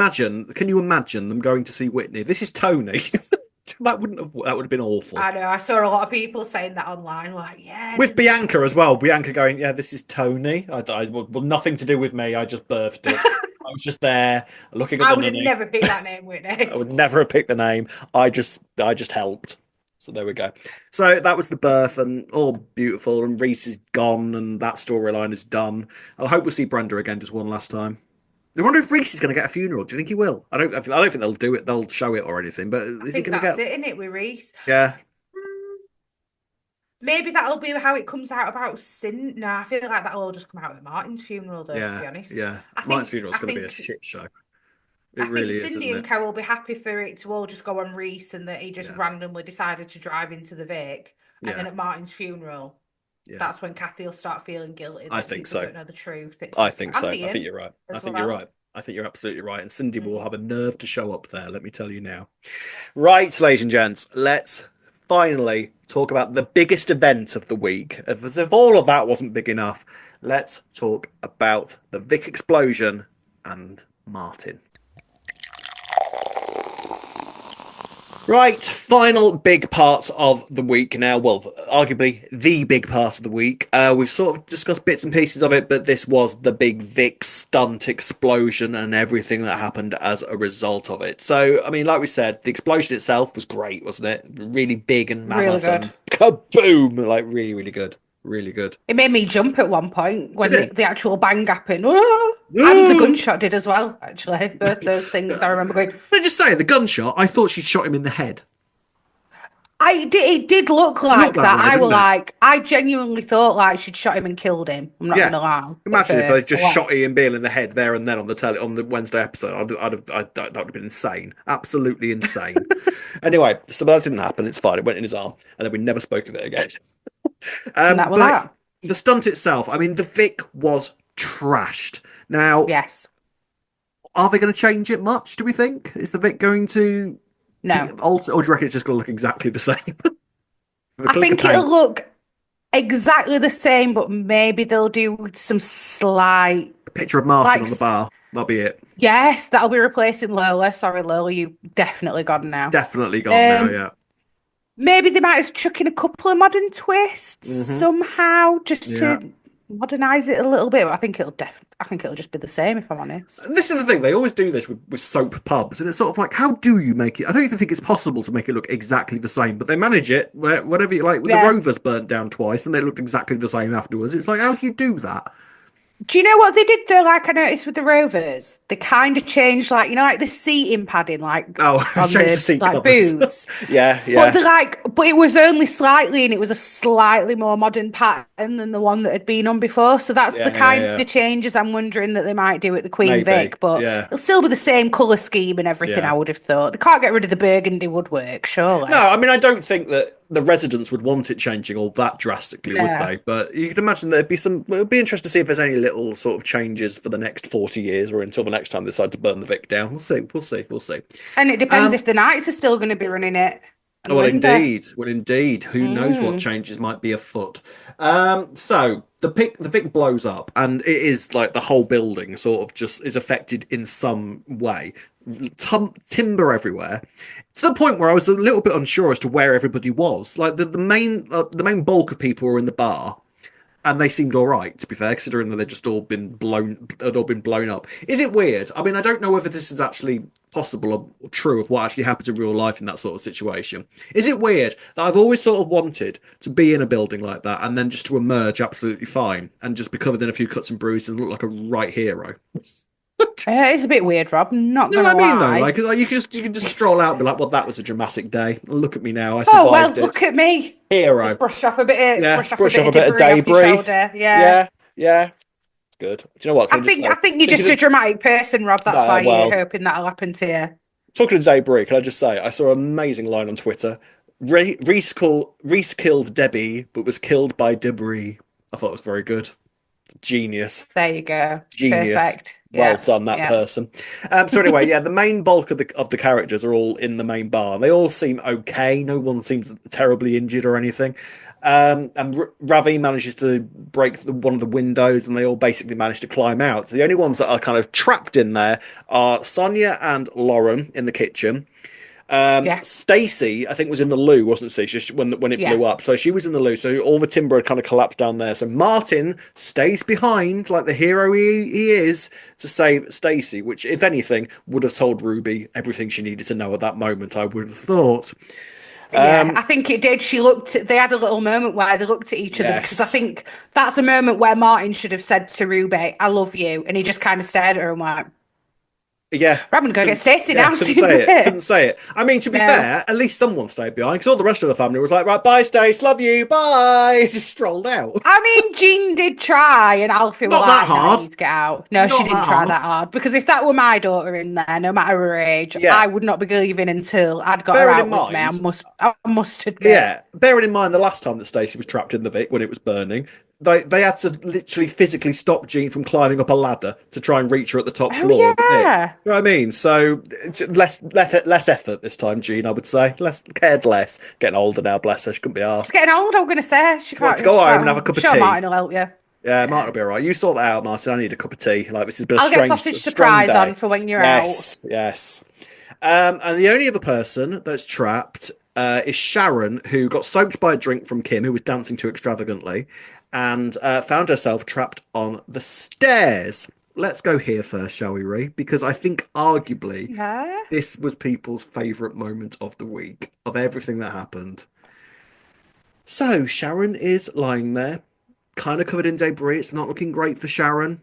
you imagine them going to see Whitney? This is Tony. That would have been awful. I know. I saw a lot of people saying that online. Like, yeah. With Bianca as well. Bianca going, yeah, this is Tony. Well, nothing to do with me. I just birthed it. I was just there looking at the would have never picked that name, Whitney. I would never have picked the name. I just helped. So there we go. So that was the birth, and all beautiful. And Reese is gone, and that storyline is done. I hope we'll see Brenda again just one last time. I wonder if Reese is going to get a funeral. Do you think he will? I don't think they'll do it. They'll show it or anything. But is he going to get? That's it, isn't it, with Reese? Yeah. Maybe that'll be how it comes out about Sin. No, I feel like that'll all just come out at Martin's funeral, though. To be honest. Yeah. Martin's funeral is going to be a shit show. It really is. Cindy and Co will be happy for it to all just go on Reese, and that he just randomly decided to drive into the Vic, and then at Martin's funeral. Yeah. That's when Kathy will start feeling guilty. I think so. Don't know the truth. I think so. I think you're right. I think you're right. I think you're absolutely right. And Cindy will have a nerve to show up there, let me tell you now. Right, ladies and gents, let's finally talk about the biggest event of the week. As if all of that wasn't big enough, let's talk about the Vic explosion and Martin. Right, final big part of the week now. Well, arguably the big part of the week. We've sort of discussed bits and pieces of it, but this was the big Vic stunt explosion and everything that happened as a result of it. So, I mean, like we said, the explosion itself was great, wasn't it? Really big and mammoth Really and kaboom! Like, really, really good. Really good. It made me jump at one point when Did it? the actual bang happened. Oh! And the gunshot did as well, actually. Both those things I remember going. Can I just say, the gunshot, I thought she shot him in the head. It did look like that. way, I didn't were it? like, I genuinely thought like she'd shot him and killed him. I'm not gonna lie. Imagine if they At just first. shot Ian Beale in the head there and then on the Wednesday episode. That would have been insane, absolutely insane. Anyway, so that didn't happen. It's fine. It went in his arm, and then we never spoke of it again. And that was but that. The stunt itself, I mean, the Vic was trashed. Now, Yes. are they going to change it much? Do we think is the Vic going to No. alter, or do you reckon it's just going to look exactly the same? I think it'll look exactly the same, but maybe they'll do some slight. A picture of Martin like- on the bar. That'll be it. Yes, that'll be replacing Lola. Sorry, Lola, you definitely gone now. Definitely gone now. Yeah. Maybe they might have chuck in a couple of modern twists somehow, just Yeah. to modernise it a little bit. But I think it'll just be the same, if I'm honest. This is the thing, they always do this with soap pubs, and it's sort of like, how do you make it? I don't even think it's possible to make it look exactly the same, but they manage it, whatever you like. The Rovers burnt down twice, and they looked exactly the same afterwards. It's like, how do you do that? Do you know what they did though? Like I noticed with the Rovers, they kind of changed, like like the seating padding, like Oh, on changed the seat like covers. boots. Yeah. But it was only slightly, and it was a slightly more modern pattern than the one that had been on before. So that's the kind of changes I'm wondering that they might do at the Queen Maybe, Vic. But yeah. it'll still be the same colour scheme and everything. Yeah. I would have thought they can't get rid of the burgundy woodwork, surely. No, I mean, I don't think that the residents would want it changing all that drastically, would they? But you could imagine there'd be some. It would be interesting to see if there's any little sort of changes for the next 40 years, or until the next time they decide to burn the Vic down. We'll see. We'll see. And it depends if the Knights are still going to be running it. I Well, wonder. indeed. Who knows what changes might be afoot? So the Vic blows up, and it is like the whole building sort of just is affected in some way. Timber everywhere, to the point where I was a little bit unsure as to where everybody was. Like the main bulk of people were in the bar, and they seemed all right, to be fair, considering that they'd just all been blown up. Is it weird? I mean, I don't know whether this is actually possible or true of what actually happens in real life in that sort of situation. Is it weird that I've always sort of wanted to be in a building like that and then just to emerge absolutely fine and just be covered in a few cuts and bruises and look like a right hero? It's a bit weird, Rob. Not You know gonna what I mean, lie. though? Like you can just stroll out and be like, well, that was a dramatic day. Look at me now. I survived Oh well, it. look at me. Hero. Just brush off a bit of Brush off a bit of debris off your debris. shoulder. Yeah. Good. Do you know what? I think you're just a dramatic person, Rob. That's why you're hoping that'll happen to you. Talking of debris, can I just say I saw an amazing line on Twitter. Reese killed Debbie, but was killed by debris. I thought it was very good. Genius. There you go. Genius. Perfect. Well done, that person. So anyway, the main bulk of the characters are all in the main bar. They all seem okay. No one seems terribly injured or anything. And Ravi manages to break one of the windows, and they all basically manage to climb out. So the only ones that are kind of trapped in there are Sonia and Lauren in the kitchen. Stacey, I think, was in the loo, wasn't she? When it blew up. So she was in the loo. So all the timber had kind of collapsed down there. So Martin stays behind, like the hero he is, to save Stacey, which, if anything, would have told Ruby everything she needed to know at that moment, I would have thought. I think it did. They had a little moment where they looked at each other, because I think that's a moment where Martin should have said to Ruby, "I love you," and he just kind of stared at her and went, Yeah. I'm going to go get Stacey now. Couldn't say it. I mean, to be fair, at least someone stayed behind, because all the rest of the family was like, right, bye, Stace, love you, bye. Just strolled out. I mean, Jean did try, and Alfie was Not like, that hard. I need to get out. No, Not she didn't that try hard. that hard. Because if that were my daughter in there, no matter her age, I would not be leaving until I'd got her Bearing out in with me. I must admit. Yeah, bearing in mind the last time that Stacey was trapped in the Vic when it was burning, they had to literally physically stop Jean from climbing up a ladder to try and reach her at the top floor. Yeah. Of the Vic. You know what I mean? So it's less effort this time, Jean, I would say. Cared less. Getting older now, bless her. She couldn't be asked. She's getting old, I'm going to say. She wants to go home and have a cup of sure tea. Martin will help you. Yeah, Martin will be all right. You sort that out, Martin. I need a cup of tea. Like, this has been a I'll strange, get sausage a strong surprise day. on for when you're Yes. And the only other person that's trapped is Sharon, who got soaked by a drink from Kim, who was dancing too extravagantly, and found herself trapped on the stairs. Let's go here first, shall we, Ree? Because I think arguably this was people's favourite moment of the week, of everything that happened. So Sharon is lying there, kind of covered in debris. It's not looking great for Sharon.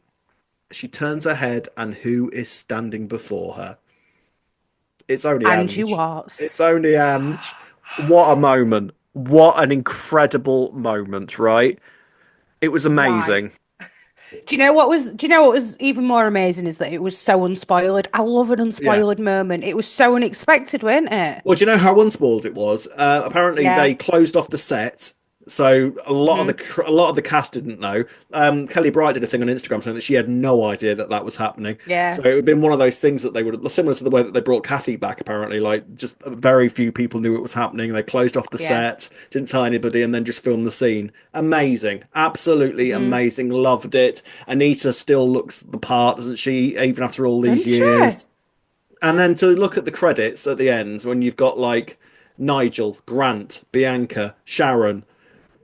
She turns her head, and who is standing before her? It's only Angie Ange. Watts. It's only Ange. What a moment. What an incredible moment, right? It was amazing. Right. Do you know what was even more amazing is that it was so unspoiled. I love an unspoiled moment. It was so unexpected, wasn't it? Well, do you know how unspoiled it was? Apparently they closed off the set. So a lot of the cast didn't know. Kelly Bright did a thing on Instagram saying that she had no idea that was happening. Yeah. So it would have been one of those things that they would, similar to the way that they brought Kathy back. Apparently, like just very few people knew it was happening. They closed off the set, didn't tell anybody, and then just filmed the scene. Amazing, absolutely amazing. Loved it. Anita still looks the part, doesn't she? Even after all these years. And then to look at the credits at the end when you've got like Nigel, Grant, Bianca, Sharon,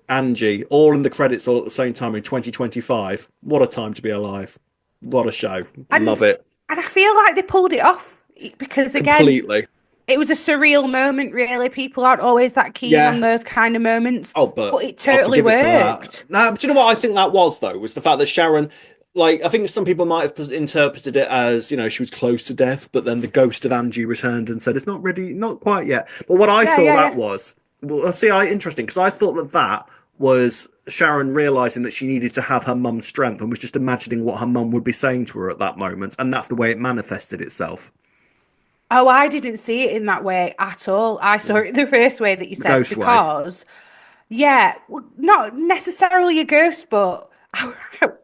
Angie, all in the credits all at the same time in 2025. What a time to be alive. What a show. Love it. And I feel like they pulled it off because, again, completely. It was a surreal moment, really. People aren't always that keen on those kind of moments. Oh, but it totally worked. No, but do you know what I think that was, though? Was the fact that Sharon... Like, I think some people might have interpreted it as, you know, she was close to death, but then the ghost of Angie returned and said, it's not ready, not quite yet. But what I saw was... Well, see, interesting, because I thought that was Sharon realising that she needed to have her mum's strength and was just imagining what her mum would be saying to her at that moment, and that's the way it manifested itself. Oh, I didn't see it in that way at all. I saw it the first way that you said, because, not necessarily a ghost, but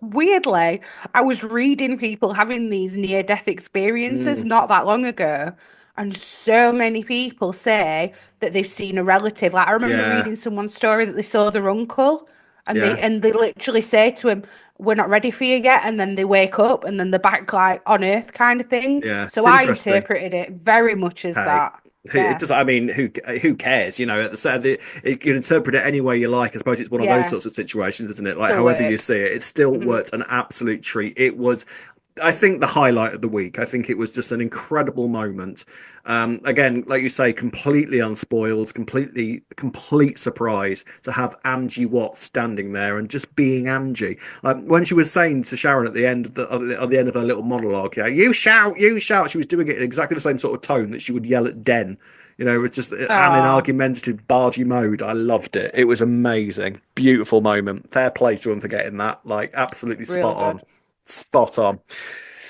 weirdly, I was reading people having these near-death experiences not that long ago, and so many people say that they've seen a relative. Like, I remember reading someone's story that they saw their uncle, and they literally say to him, "We're not ready for you yet," and then they wake up, and then they're back like on Earth, kind of thing. Yeah, so I interpreted it very much as that. It does. I mean, who cares? You know, at the start, you can interpret it any way you like. I suppose it's one of those sorts of situations, isn't it? Like, still however works. you see it, it still worked. An absolute treat. It was, I think, the highlight of the week. I think it was just an incredible moment. Again, like you say, completely unspoiled, complete surprise to have Angie Watts standing there and just being Angie. When she was saying to Sharon at the end of her little monologue, you shout, you shout. She was doing it in exactly the same sort of tone that she would yell at Den. You know, it's just an argumentative, bargy mode. I loved it. It was amazing, beautiful moment. Fair play to him for getting that. Like, absolutely spot on.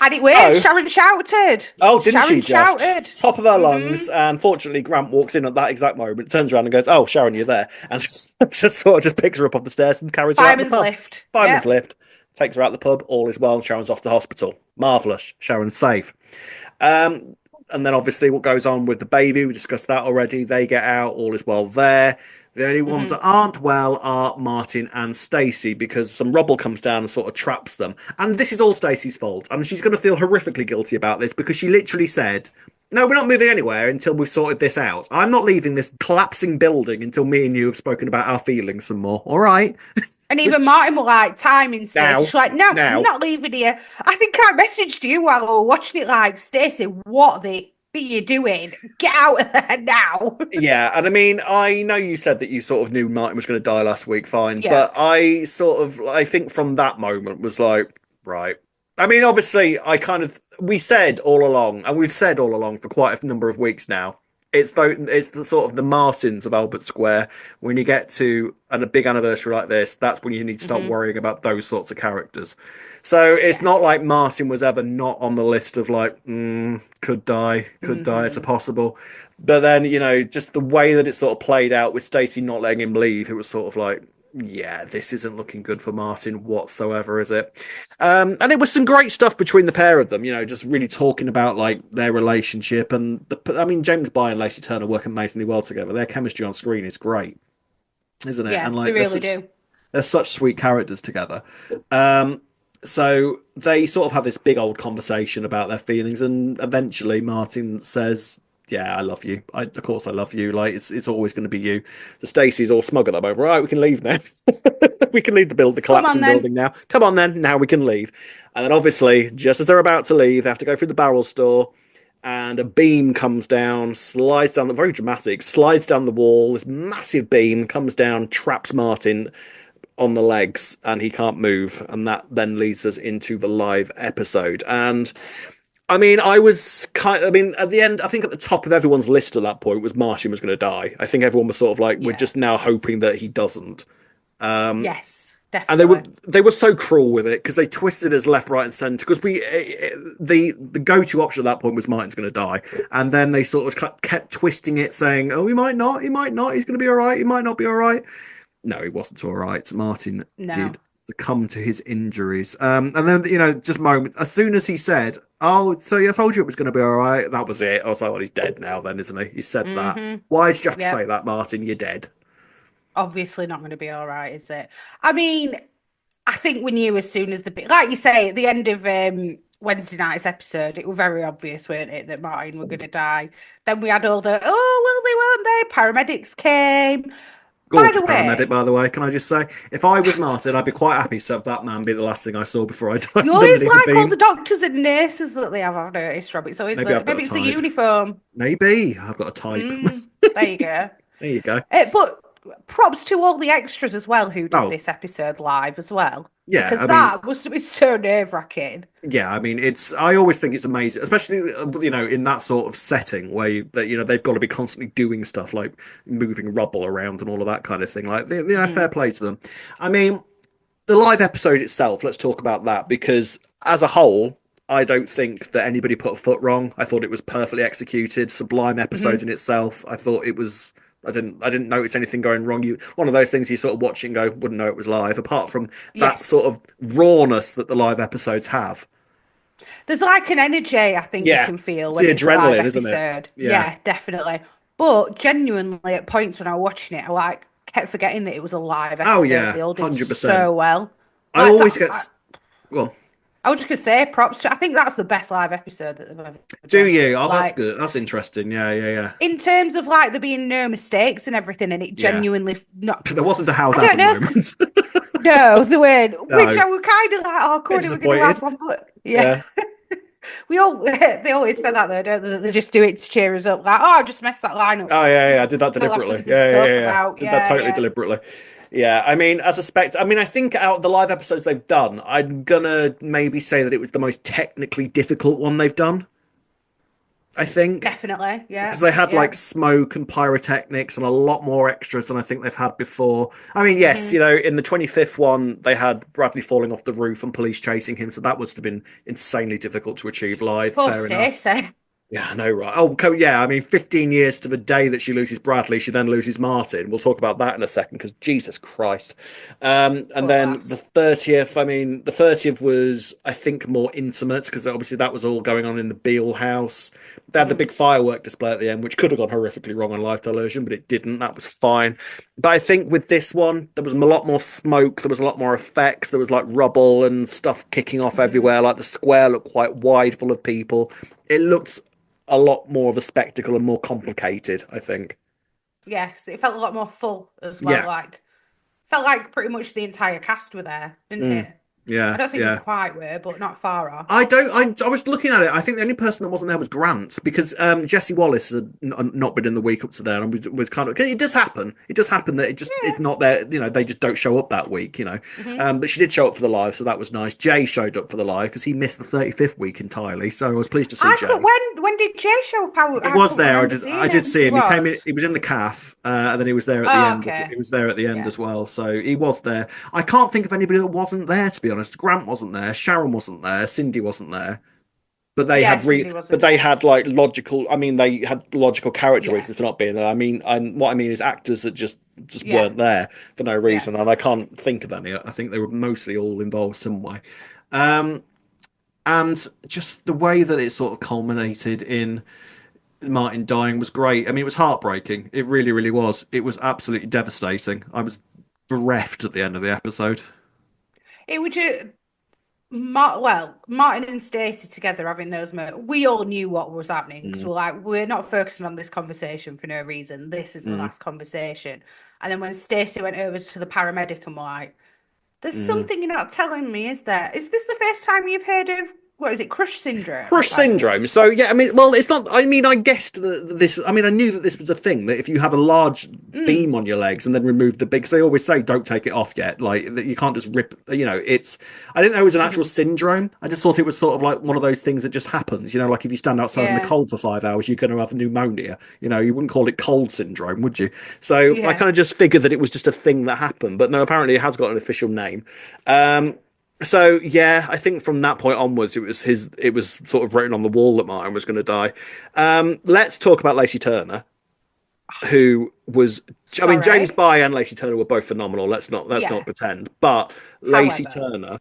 And it worked. Sharon shouted. Oh, didn't Sharon she just? shouted. Top of her lungs. And fortunately, Grant walks in at that exact moment, turns around and goes, "Oh, Sharon, you're there." And just sort of picks her up off the stairs and carries her out the pub. Fireman's lift. Takes her out the pub. All is well. Sharon's off to hospital. Marvellous. Sharon's safe. And then obviously what goes on with the baby, we discussed that already. They get out. All is well there. The only ones that aren't well are Martin and Stacey, because some rubble comes down and sort of traps them. And this is all Stacey's fault. And she's going to feel horrifically guilty about this, because she literally said, "No, we're not moving anywhere until we've sorted this out. I'm not leaving this collapsing building until me and you have spoken about our feelings some more. All right?" And even Martin was like, timing Stacey. She's like, "No, I'm not leaving here." I think I messaged you while we were watching it, like, "Stacey, what the are you doing? Get out of there now." Yeah, and I mean, I know you said that you sort of knew Martin was going to die last week, fine. But I think from that moment was like, right. I mean, obviously, we said all along, and we've said all along for quite a number of weeks now, it's the sort of the Martins of Albert Square. When you get to a big anniversary like this, that's when you need to start worrying about those sorts of characters. So it's not like Martin was ever not on the list of like, could die, it's a possible. But then, you know, just the way that it sort of played out with Stacey not letting him leave, it was sort of like, yeah, this isn't looking good for Martin whatsoever, is it? And it was some great stuff between the pair of them, you know, just really talking about like their relationship. And James Bye and Lacey Turner work amazingly well together. Their chemistry on screen is great, isn't it? Yeah, and like, they really do. They're such sweet characters together. So they sort of have this big old conversation about their feelings, and eventually Martin says, yeah, I love you. Of course, I love you. Like it's always going to be you. The Stacey's all smug at the moment. Right, we can leave now. We can leave the Come on collapsing then. building now. Come on then. Now we can leave. And then obviously, just as they're about to leave, they have to go through the barrel store, and a beam comes down, slides down. Very dramatic. Slides down the wall. This massive beam comes down, traps Martin on the legs, and he can't move. And that then leads us into the live episode. And I mean, I mean, at the end, I think at the top of everyone's list at that point was Martin was going to die. I think everyone was sort of like, we're just now hoping that he doesn't. Yes, And definitely. they were so cruel with it because they twisted us left, right, and centre. Because the go-to option at that point was Martin's going to die, and then they sort of kept twisting it, saying, "Oh, he might not. He might not. He's going to be all right. He might not be all right." No, he wasn't all right. Martin did succumb to his injuries. And then, just a moment, as soon as he said, "Oh, so I told you it was going to be all right," that was it. I was like, well, he's dead now then, isn't he? He said that. Why did you have to say that, Martin? You're dead. Obviously not going to be all right, is it? I mean, I think we knew as soon as like you say, at the end of Wednesday night's episode, it was very obvious, weren't it, that Martin were going to die. Then we had all the, oh, well, they weren't there. Paramedics came. Gorgeous paramedic, by the way. Can I just say, if I was Martin, I'd be quite happy to have that man be the last thing I saw before I died. You always like all the doctors and nurses that they have, I've noticed, Rob. It's always Maybe maybe it's the uniform. Maybe I've got a type. There you go. There you go. But props to all the extras as well who did this episode live as well. Yeah, because that must have been so nerve-wracking. Yeah, I mean, I always think it's amazing, especially in that sort of setting where they've got to be constantly doing stuff like moving rubble around and all of that kind of thing. Like, fair play to them. I mean, the live episode itself. Let's talk about that, because as a whole, I don't think that anybody put a foot wrong. I thought it was perfectly executed, sublime episode in itself. I thought it was. I didn't notice anything going wrong. One of those things you sort of watch it and go, wouldn't know it was live, apart from that sort of rawness that the live episodes have. There's like an energy, I think you can feel when it's a live episode. Isn't it? Yeah, definitely. But genuinely, at points when I was watching it, I kept forgetting that it was a live episode. Oh yeah, they all did 100%. so well. I always get. Well, I was just gonna say props to. I think that's the best live episode that they've ever done. Do you? Oh, that's good. That's interesting. Yeah. In terms of like there being no mistakes and everything, and it genuinely not. There wasn't a house out moment. No, there weren't. No. Which I was kind of like, oh, cool, we're going to have one, but yeah. They always say that though, don't they? They just do it to cheer us up. Like, oh, I just messed that line up. Oh yeah. I did that deliberately. Yeah. Did that totally deliberately. Yeah, I mean, I think out of the live episodes they've done, I'm gonna maybe say that it was the most technically difficult one they've done. I think. Definitely, yeah. Because they had like smoke and pyrotechnics and a lot more extras than I think they've had before. I mean, yes, in the 25th one, they had Bradley falling off the roof and police chasing him, so that must have been insanely difficult to achieve live. Fair enough. Yeah, I know, right? Oh, yeah. I mean, 15 years to the day that she loses Bradley, she then loses Martin. We'll talk about that in a second, because Jesus Christ. And then the 30th, the 30th was, I think, more intimate, because obviously that was all going on in the Beale house. They had the big firework display at the end, which could have gone horrifically wrong on live television, but it didn't. That was fine. But I think with this one, there was a lot more smoke. There was a lot more effects. There was like rubble and stuff kicking off everywhere. Like the square looked quite wide, full of people. It looked a lot more of a spectacle and more complicated, I think. Yes, it felt a lot more full as well. Yeah. Felt like pretty much the entire cast were there, didn't it? Yeah, I don't think they quite were, but not far off. I was looking at it. I think the only person that wasn't there was Grant, because Jesse Wallace had not been in the week up to there, and was kind of. It does happen. It does happen that it just is not there. They just don't show up that week. But she did show up for the live, so that was nice. Jay showed up for the live because he missed the 35th week entirely, so I was pleased to see Jay. When did Jay show up? He was there. I did see him. He came in. He was in the calf, and then he was there at the end. Okay. He was there at the end as well, so he was there. I can't think of anybody that wasn't there, to be honest. Grant wasn't there, Sharon wasn't there, Cindy wasn't there, but they had like logical. I mean, they had logical character reasons for not being there. I mean, what I mean is actors that just weren't there for no reason, and I can't think of any. I think they were mostly all involved some way, and just the way that it sort of culminated in Martin dying was great. I mean, it was heartbreaking. It really, really was. It was absolutely devastating. I was bereft at the end of the episode. It was just. Martin and Stacey together having those moments, we all knew what was happening because we're not focusing on this conversation for no reason. This is the last conversation. And then when Stacey went over to the paramedic and were like, there's something you're not telling me, is there? Is this the first time you've heard of, what is it, crush syndrome? Crush syndrome. So yeah, I mean, well, it's not. I mean, I guessed that this. I mean, I knew that this was a thing. That if you have a large beam on your legs and then remove the big, so they always say don't take it off yet. Like that, you can't just rip. You know, it's. I didn't know it was an actual syndrome. I just thought it was sort of like one of those things that just happens. You know, like if you stand outside in the cold for 5 hours, you're going to have pneumonia. You know, you wouldn't call it cold syndrome, would you? So I kind of just figured that it was just a thing that happened. But no, apparently it has got an official name. So yeah, I think from that point onwards, it was sort of written on the wall that Martin was going to die. Let's talk about Lacey Turner, who was. I mean, James By and Lacey Turner were both phenomenal. Let's not pretend. But Lacey Turner,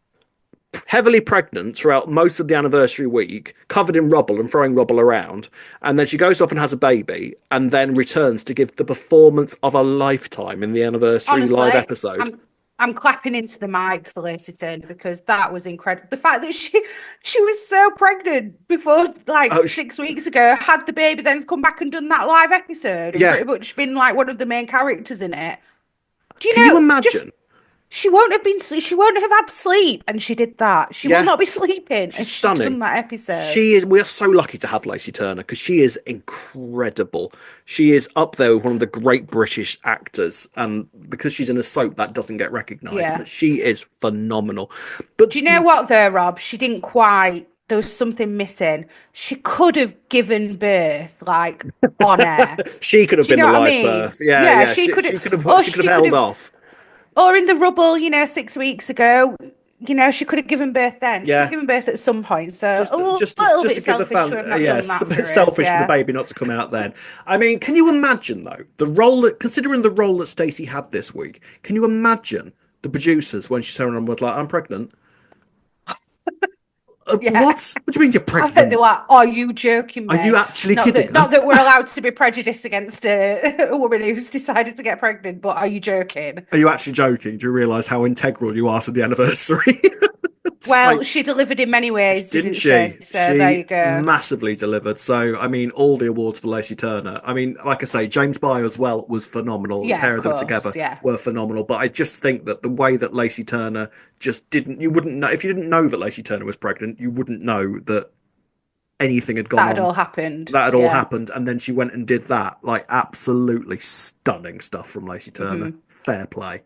heavily pregnant throughout most of the anniversary week, covered in rubble and throwing rubble around, and then she goes off and has a baby, and then returns to give the performance of a lifetime in the anniversary live episode. I'm clapping into the mic for Lacey Turner because that was incredible. The fact that she was so pregnant before 6 weeks ago, had the baby, then's come back and done that live episode, and pretty much been like one of the main characters in it. Can you imagine? She won't have had sleep, and she did that. She will not be sleeping. She's and stunning. She's done that episode. She is. We are so lucky to have Lacey Turner because she is incredible. She is up there with one of the great British actors, and because she's in a soap, that doesn't get recognised. But she is phenomenal. But do you know what, though, Rob? She didn't quite. There was something missing. She could have given birth on air. She could have been the live birth. Yeah. She could have held off. Or in the rubble, 6 weeks ago, she could have given birth then. She could have given birth at some point. So just to give the family, it's a bit selfish for the baby not to come out then. I mean, can you imagine though considering the role that Stacey had this week? Can you imagine the producers when she turned around and was like, "I'm pregnant." What? What do you mean you're pregnant? I think they're like, are you joking me? Are you actually kidding? Not that we're allowed to be prejudiced against a woman who's decided to get pregnant, but are you joking? Are you actually joking? Do you realise how integral you are to the anniversary? Well, she delivered in many ways, didn't she? So there you go. Massively delivered. So, I mean, all the awards for Lacey Turner. I mean, like I say, James By as well was phenomenal. The pair of them together were phenomenal. But I just think that the way that Lacey Turner you wouldn't know, if you didn't know that Lacey Turner was pregnant, you wouldn't know that anything had gone on. That had all happened. That had all happened. And then she went and did that. Like, absolutely stunning stuff from Lacey Turner. Fair play.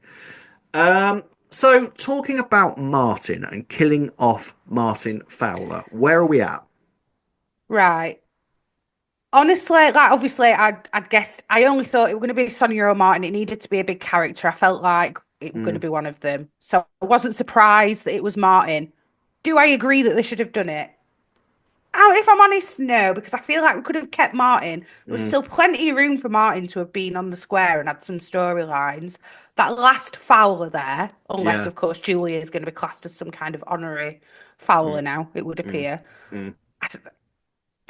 So, talking about Martin and killing off Martin Fowler, where are we at? Right. Honestly, obviously, I'd guessed. I only thought it was going to be Sonia or Martin. It needed to be a big character. I felt like it was going to be one of them. So, I wasn't surprised that it was Martin. Do I agree that they should have done it? If I'm honest, no, because I feel like we could have kept Martin. There was still plenty of room for Martin to have been on the square and had some storylines. That last Fowler there, unless, of course, Julia is going to be classed as some kind of honorary Fowler now, it would appear.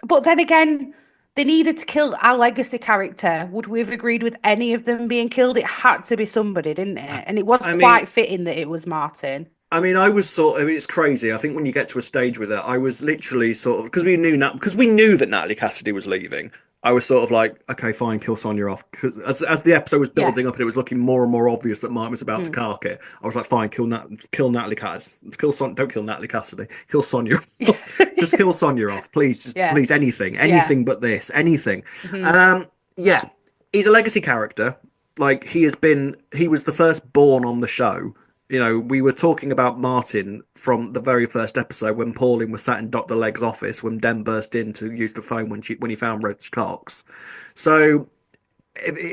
But then again, they needed to kill our legacy character. Would we have agreed with any of them being killed? It had to be somebody, didn't it? And it was quite fitting that it was Martin. I mean, it's crazy. I think when you get to a stage with it, I was literally sort of, because we knew that Natalie Cassidy was leaving, I was sort of like, okay, fine, kill Sonia off. Because as the episode was building up and it was looking more and more obvious that Martin was about to cark it, I was like, fine, kill Natalie Cassidy. Don't kill Natalie Cassidy. Kill Sonia off. Just kill Sonia off, please. Please, anything but this, anything. He's a legacy character. Like, he was the first born on the show. You know, we were talking about Martin from the very first episode when Pauline was sat in Dr. Legg's office when Den burst in to use the phone when he found Reg Cox. So,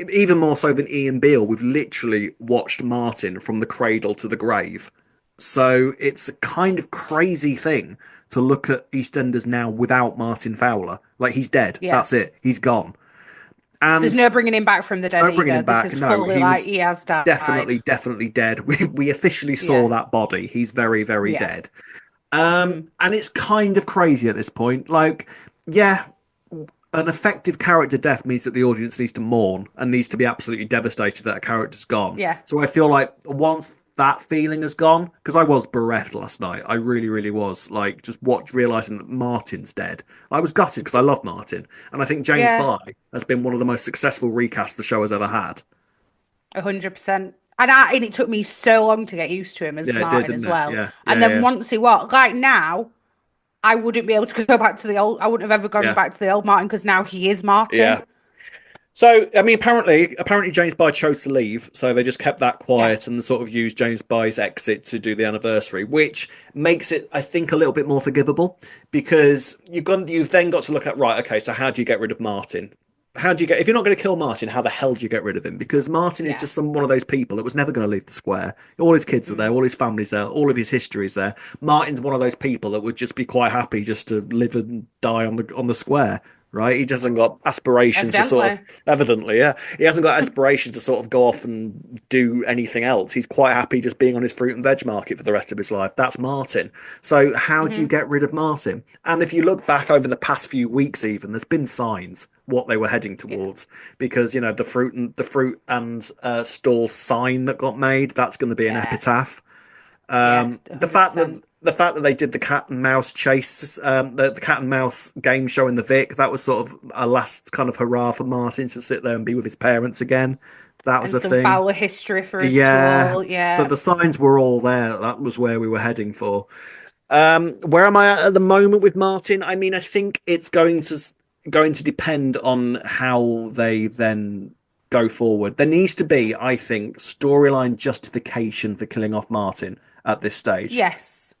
even more so than Ian Beale, we've literally watched Martin from the cradle to the grave. So, it's a kind of crazy thing to look at EastEnders now without Martin Fowler. Like, he's dead. Yeah. That's it. He's gone. And there's no bringing him back from the dead. No bringing him back. This is fully he has died. Definitely dead. We officially saw that body. He's very, very dead. And it's kind of crazy at this point. Like, an effective character death means that the audience needs to mourn and needs to be absolutely devastated that a character's gone. Yeah. So I feel like once that feeling has gone, because I was bereft last night. I really, really was. Like, just realizing that Martin's dead. I was gutted because I love Martin, and I think James Yeah, Bye has been one of the most successful recasts the show has ever had. 100%. And it took me so long to get used to him as Yeah, it did, Martin didn't as it? well. Yeah, And yeah, then yeah, once he what, like now, I wouldn't be able to go back to the old. I wouldn't have ever gone yeah, back to the old Martin because now he is Martin. yeah. So, I mean, apparently James Bye chose to leave, so they just kept that Yeah, quiet and sort of used James Bye's exit to do the anniversary, which makes it, I think, a little bit more forgivable, because you've then got to look at, right, okay, so how do you get rid of Martin? How do you get, if you're not going to kill Martin, how the hell do you get rid of him? Because Martin is yeah. just one of those people that was never going to leave the square. All his kids are there, all his family's there, all of his history is there. Martin's one of those people that would just be quite happy just to live and die on the square, right? He hasn't got aspirations to sort of, Evidently. evidently, yeah. He hasn't got aspirations to sort of go off and do anything else. He's quite happy just being on his fruit and veg market for the rest of his life. That's Martin. So how do you get rid of Martin? And if you look back over the past few weeks, even, there's been signs what they were heading towards, because the fruit and stall sign that got made, that's going to be an Yeah, epitaph. yeah, The fact that 100%. they did the cat and mouse chase, the cat and mouse game show in the Vic, that was sort of a last kind of hurrah for Martin to sit there and be with his parents again. That was And a some thing. fouler history for us to Yeah. all. So Yeah. the signs were all there. That was where we were heading for. Where am I at the moment with Martin? I mean, I think it's going to depend on how they then go forward. There needs to be, I think, storyline justification for killing off Martin at this stage. Yes.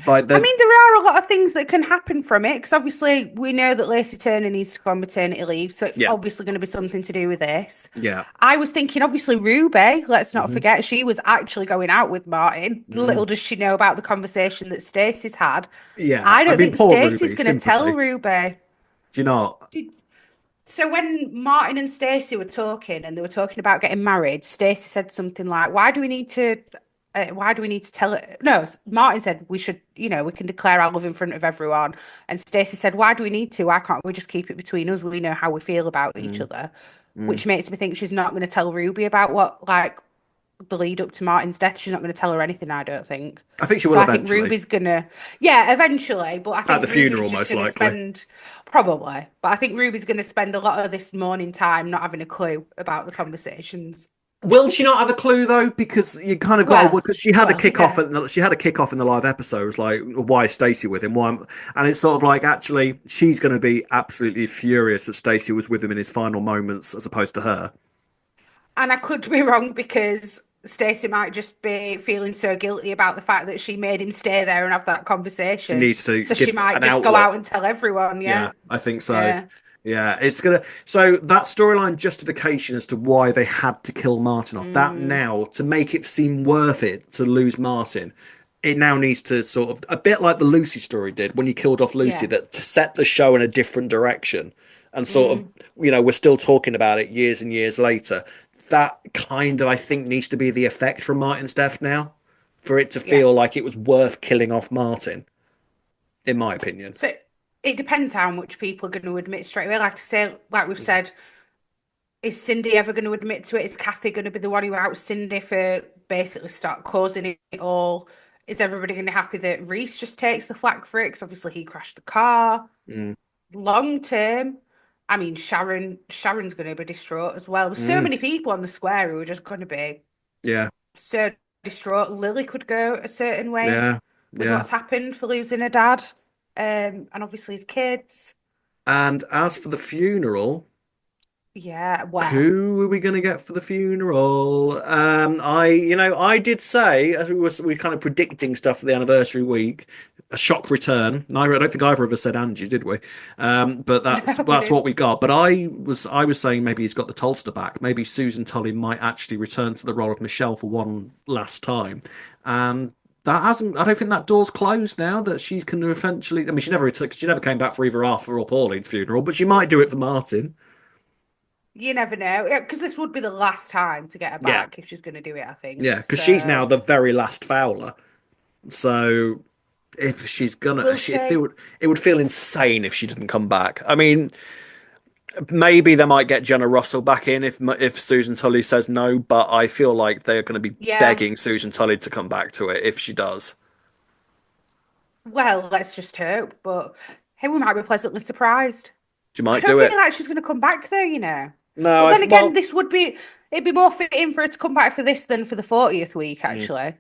Like I the mean, there are a lot of things that can happen from it because obviously we know that Lacey Turner needs to go on maternity leave, so it's yeah, obviously going to be something to do with this. yeah, I was thinking, obviously, Ruby, let's not hmm forget, she was actually going out with Martin. hmm Little does she know about the conversation that Stacey's had. yeah. I I don't mean, think poor Stacey's Ruby, going to tell sympathy. Ruby. Do you know? So when Martin and Stacey were talking and they were talking about getting married, Stacey said something like, "Why do we need to? Why do we need to tell it?" No, Martin said we should, we can declare our love in front of everyone. And Stacey said, "Why do we need to? Why can't we just keep it between us? We know how we feel about each Mm, other." mm. Which makes me think she's not going to tell Ruby about what, like, the lead up to Martin's death. She's not going to tell her anything, I don't think. I think she So will I think eventually Ruby's gonna, yeah, eventually. But I at think the Ruby's funeral, just most gonna likely. spend probably. But I think Ruby's gonna spend a lot of this morning time not having a clue about the conversations. Will she not have a clue though? Because you kind of got to, Well, because she had a kick off yeah. in the live episode. It was like, why is Stacey with him? And it's sort of like, actually, she's going to be absolutely furious that Stacey was with him in his final moments as opposed to her. And I could be wrong because Stacey might just be feeling so guilty about the fact that she made him stay there and have that She conversation. needs to So she give might an just go outlet. out and tell everyone. Yeah, Yeah. I think so. Yeah. Yeah, it's gonna. So that storyline justification as to why they had to kill Martin off, that now to make it seem worth it to lose Martin, it now needs to sort of, a bit like the Lucy story did when you killed off Lucy, Yeah. that to set the show in a different direction, and sort of, Mm. we're still talking about it years and years later. That kind of, I think, needs to be the effect from Martin's death now, for it to Yeah. feel like it was worth killing off Martin, in my opinion. So it depends how much people are going to admit straight away. Like I say, like we've said, is Cindy ever going to admit to it? Is Kathy going to be the one who outs Cindy for basically start causing it all? Is everybody going to be happy that Reese just takes the flak for it? Because obviously he crashed the car. Mm, Long term, I mean, Sharon's going to be distraught as well. There's so mm, many people on the square who are just going to be yeah, so distraught. Lily could go a certain way yeah, with yeah. what's happened for losing her dad, and obviously his kids. And as for the funeral, Yeah, well, who are we going to get for the funeral? I did say, as we kind of predicting stuff for the anniversary week, a shock return. I don't think either of us said Angie, did we? But that's no, we that's what didn't. we got. But I was saying maybe he's got the Tulster back. Maybe Susan Tully might actually return to the role of Michelle for one last time, and that hasn't. I don't think that door's closed now. That she's going to eventually. I mean, she never came back for either Arthur or Pauline's funeral, but she might do it for Martin. You never know, because this would be the last time to get her Yeah. back if she's going to do it, I think. Yeah, because she's now So the very last Fowler. So if she's gonna, we'll it see. would feel insane if she didn't come back. I mean, Maybe they might get Jenna Russell back in if Susan Tully says no, but I feel like they're going to be begging Susan Tully to come back to it if she does. Well, let's just hope. But hey, we might be pleasantly surprised. She might I don't do it. feel like she's going to come back though, you know. No, But then again, it'd be more fitting for her to come back for this than for the 40th week, actually.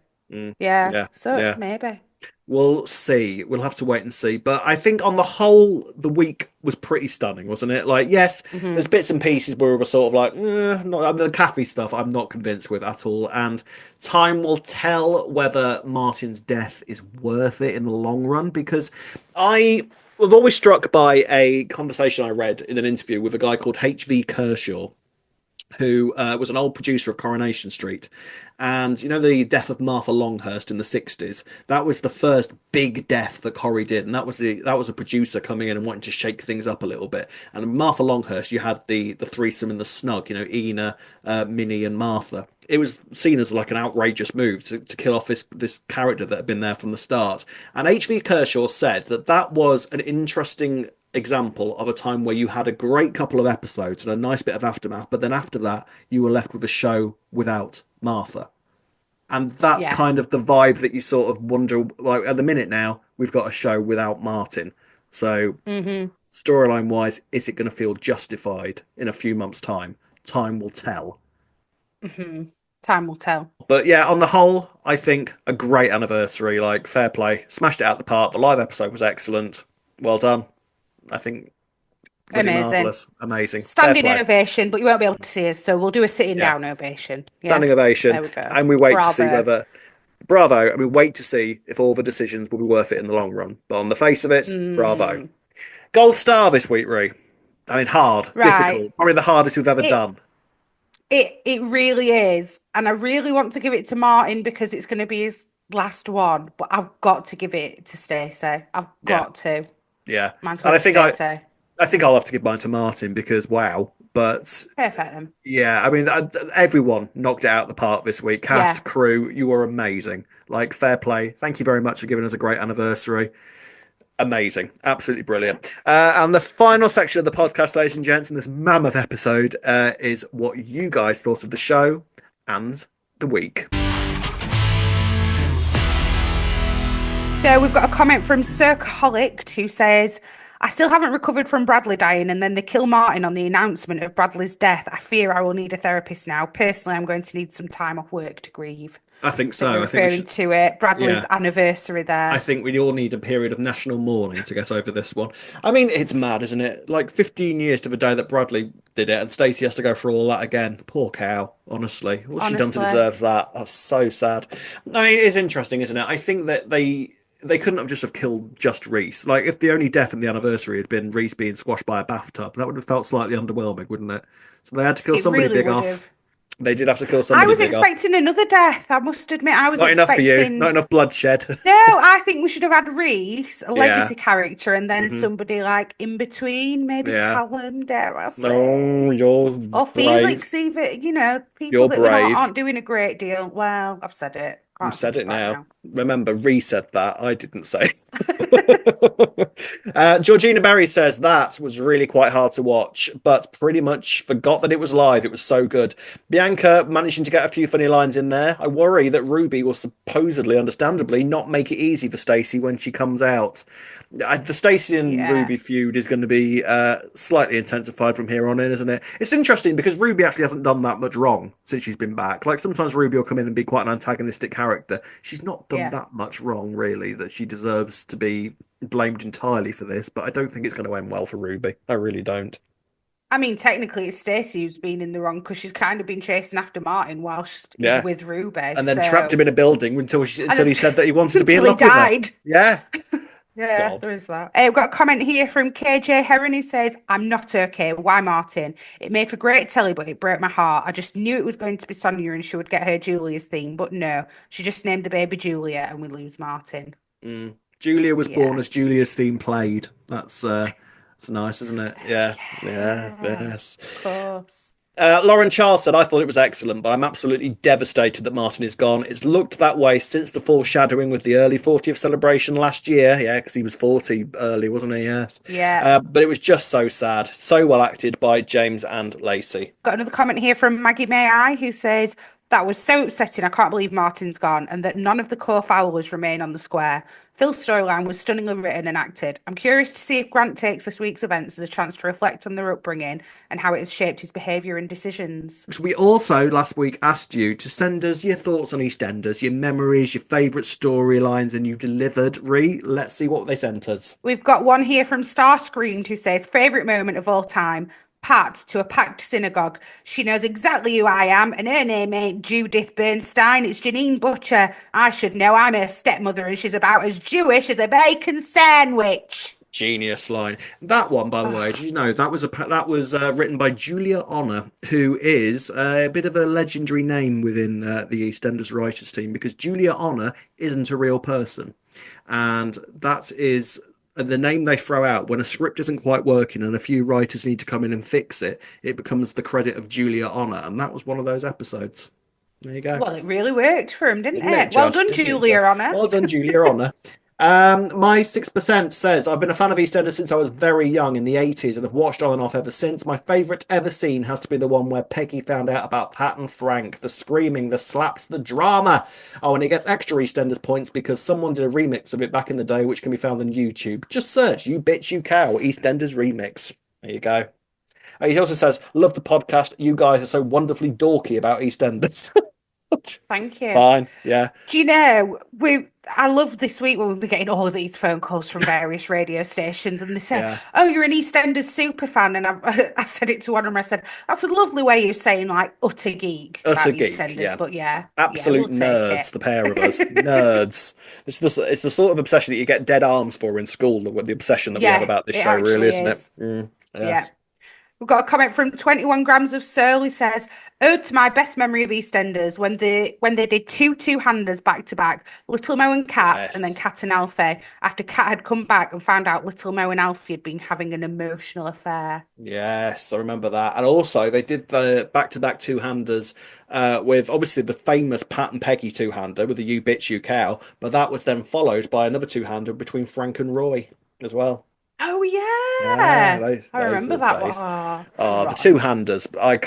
Yeah. So maybe. We'll see. We'll have to wait and see. But I think on the whole, the week was pretty stunning, wasn't it? Like, yes, there's bits and pieces where we were sort of like, the Kathy stuff I'm not convinced with at all. And time will tell whether Martin's death is worth it in the long run, because I was always struck by a conversation I read in an interview with a guy called H.V. Kershaw, who was an old producer of Coronation Street. And you know the death of Martha Longhurst in the 60s? That was the first big death that Corrie did, and that was a producer coming in and wanting to shake things up a little bit. And Martha Longhurst, you had the threesome in the snug, you know, Ina, Minnie and Martha. It was seen as like an outrageous move to kill off this character that had been there from the start. And H.V. Kershaw said that was an interesting example of a time where you had a great couple of episodes and a nice bit of aftermath, but then after that you were left with a show without Martha. And that's kind of the vibe that you sort of wonder, like, at the minute now we've got a show without Martin, so storyline wise, is it going to feel justified in a few months' time? Time will tell. Time will tell. But yeah, on the whole, I think a great anniversary. Like, fair play, smashed it out the park. The live episode was excellent. Well done. I think marvelous, amazing, standing ovation, but you won't be able to see us, so we'll do a sitting down ovation. Standing ovation. There we go. And we wait to see whether bravo, and we wait to see if all the decisions will be worth it in the long run. But on the face of it, bravo. Gold star this week, Ree. I mean, hard, difficult, probably the hardest we've ever done. It really is, and I really want to give it to Martin because it's going to be his last one, but I've got to give it to Stacey. I've got to. Yeah, and I think I'll have to give mine to Martin because wow. But perfect then. Yeah, I mean, everyone knocked it out of the park this week. Cast, crew, you were amazing. Like, fair play. Thank you very much for giving us a great anniversary. Amazing, absolutely brilliant. And the final section of the podcast, ladies and gents, in this mammoth episode, is what you guys thought of the show and the week. So we've got a comment from Circaholic who says, I still haven't recovered from Bradley dying, and then they kill Martin on the announcement of Bradley's death. I fear I will need a therapist now. Personally, I'm going to need some time off work to grieve. I think so. Referring to it, Bradley's anniversary there. I think we all need a period of national mourning to get over this one. I mean, it's mad, isn't it? Like 15 years to the day that Bradley did it, and Stacey has to go through all that again. Poor cow, honestly. What's she done to deserve that? That's so sad. I mean, it is interesting, isn't it? I think that they couldn't have just have killed just Reese. Like, if the only death in the anniversary had been Reese being squashed by a bathtub, that would have felt slightly underwhelming, wouldn't it? So they had to kill somebody big off. They did have to kill somebody. I was expecting another death. I must admit, I was not expecting... enough for you. Not enough bloodshed. No, I think we should have had Reese, a legacy character, and then somebody like in between, maybe Callum, dare I say? No, you're or Felix, even. You know, people that aren't doing a great deal. Well, I've said it. You said it now. Remember, Ree said that. I didn't say. Georgina Berry says that was really quite hard to watch, but pretty much forgot that it was live. It was so good. Bianca managing to get a few funny lines in there. I worry that Ruby will supposedly, understandably, not make it easy for Stacey when she comes out. The Stacey and Ruby feud is going to be slightly intensified from here on in, isn't it? It's interesting because Ruby actually hasn't done that much wrong since she's been back. Like, sometimes Ruby will come in and be quite an antagonistic character. She's not done that much wrong, really, that she deserves to be blamed entirely for this, but I don't think it's going to end well for Ruby. I really don't. I mean, technically, it's Stacey who's been in the wrong because she's kind of been chasing after Martin whilst he's with Ruby. And then trapped him in a building until he said that he wanted to be in love with her. Yeah. Yeah, God. there is that. We've got a comment here from KJ Heron who says, I'm not okay. Why Martin? It made for great telly, but it broke my heart. I just knew it was going to be Sonia and she would get her Julia's thing, but no. She just named the baby Julia and we lose Martin. Julia was born as Julia's theme played. That's nice, isn't it? Yeah. Yes. Of course. Lauren Charles said, I thought it was excellent, but I'm absolutely devastated that Martin is gone. It's looked that way since the foreshadowing with the early 40th celebration last year. Yeah, because he was 40 early, wasn't he? Yes. Yeah. But it was just so sad. So well acted by James and Lacey. Got another comment here from Maggie May I, who says, that was so upsetting. I can't believe Martin's gone and that none of the core followers remain on the square. Phil's storyline was stunningly written and acted. I'm curious to see if Grant takes this week's events as a chance to reflect on their upbringing and how it has shaped his behaviour and decisions. So we also last week asked you to send us your thoughts on EastEnders, your memories, your favourite storylines, and you delivered. Let's see what they sent us. We've got one here from Starscreamed who says, favourite moment of all time. Pat to a packed synagogue. She knows exactly who I am, and her name ain't Judith Bernstein, it's Janine Butcher. I should know, I'm her stepmother, and she's about as Jewish as a bacon sandwich. Genius line. That one, by the way, did you know that was written by Julia Honor, who is a bit of a legendary name within the EastEnders writers team, because Julia Honor isn't a real person, and that is the name they throw out when a script isn't quite working and a few writers need to come in and fix it. It becomes the credit of Julia Honor, and that was one of those episodes. There you go. Well, it really worked for him, didn't it? Well done, Julia Honor. Well done, Julia Honor. My 6% says, I've been a fan of EastEnders since I was very young in the 80s and have watched on and off ever since. My favourite ever scene has to be the one where Peggy found out about Pat and Frank. The screaming, the slaps, the drama. Oh, and it gets extra EastEnders points because someone did a remix of it back in the day, which can be found on YouTube. Just search You Bitch You Cow EastEnders remix. There you go. He also says, love the podcast. You guys are so wonderfully dorky about EastEnders. Thank you. Fine, yeah. Do you know, I love this week when we'll be getting all these phone calls from various radio stations and they say, oh, you're an EastEnders super fan. And I said it to one of them, I said, that's a lovely way of saying like utter geek. Utter geek, EastEnders, yeah. But yeah. Absolute we'll nerds, the pair of us. Nerds. It's the sort of obsession that you get dead arms for in school, the obsession that we have about this show, really, isn't it? Yes. Yeah. We've got a comment from 21 Grams of Soul. He says, ode to my best memory of EastEnders when they did two-handers back to back, Little Mo and Cat, and then Cat and Alfie, after Cat had come back and found out Little Mo and Alfie had been having an emotional affair. Yes, I remember that. And also they did the back-to-back two-handers with obviously the famous Pat and Peggy two-hander with the You Bitch You Cow, but that was then followed by another two-hander between Frank and Roy as well. Oh yeah, I remember that days. one. The two-handers. I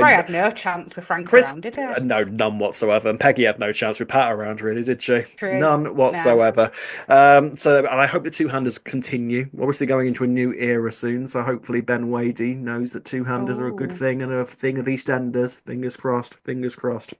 had no chance with Frank around, did it? No, none whatsoever. And Peggy had no chance with Pat around, really, did she? True. None whatsoever. And I hope the two-handers continue. Obviously going into a new era soon, so hopefully Ben Wadey knows that two-handers are a good thing and a thing of EastEnders. Fingers crossed. Fingers crossed.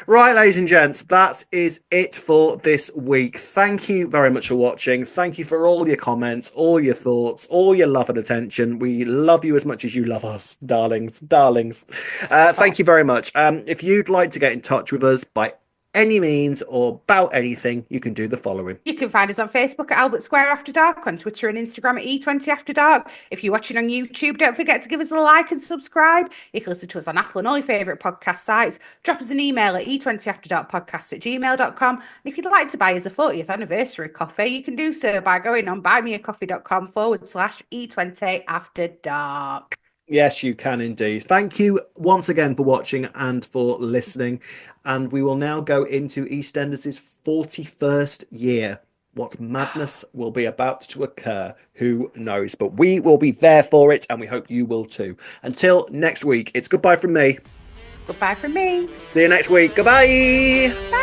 Right, ladies and gents, that is it for this week. Thank you very much for watching. Thank you for all your comments, all your thoughts, all your love and attention. We love you as much as you love us, darlings. Thank you very much. If you'd like to get in touch with us by any means or about anything, you can do the following. You can find us on Facebook at Albert Square After Dark, on Twitter and Instagram at E20 After Dark. If you're watching on YouTube, don't forget to give us a like and subscribe. You can listen to us on Apple and all your favourite podcast sites. Drop us an email at e20afterdarkpodcast@gmail.com. And if you'd like to buy us a 40th anniversary coffee, you can do so by going on buymeacoffee.com/E20 After Dark. Yes, you can indeed. Thank you once again for watching and for listening. And we will now go into EastEnders' 41st year. What madness will be about to occur? Who knows? But we will be there for it, and we hope you will too. Until next week, it's goodbye from me. Goodbye from me. See you next week. Goodbye. Bye.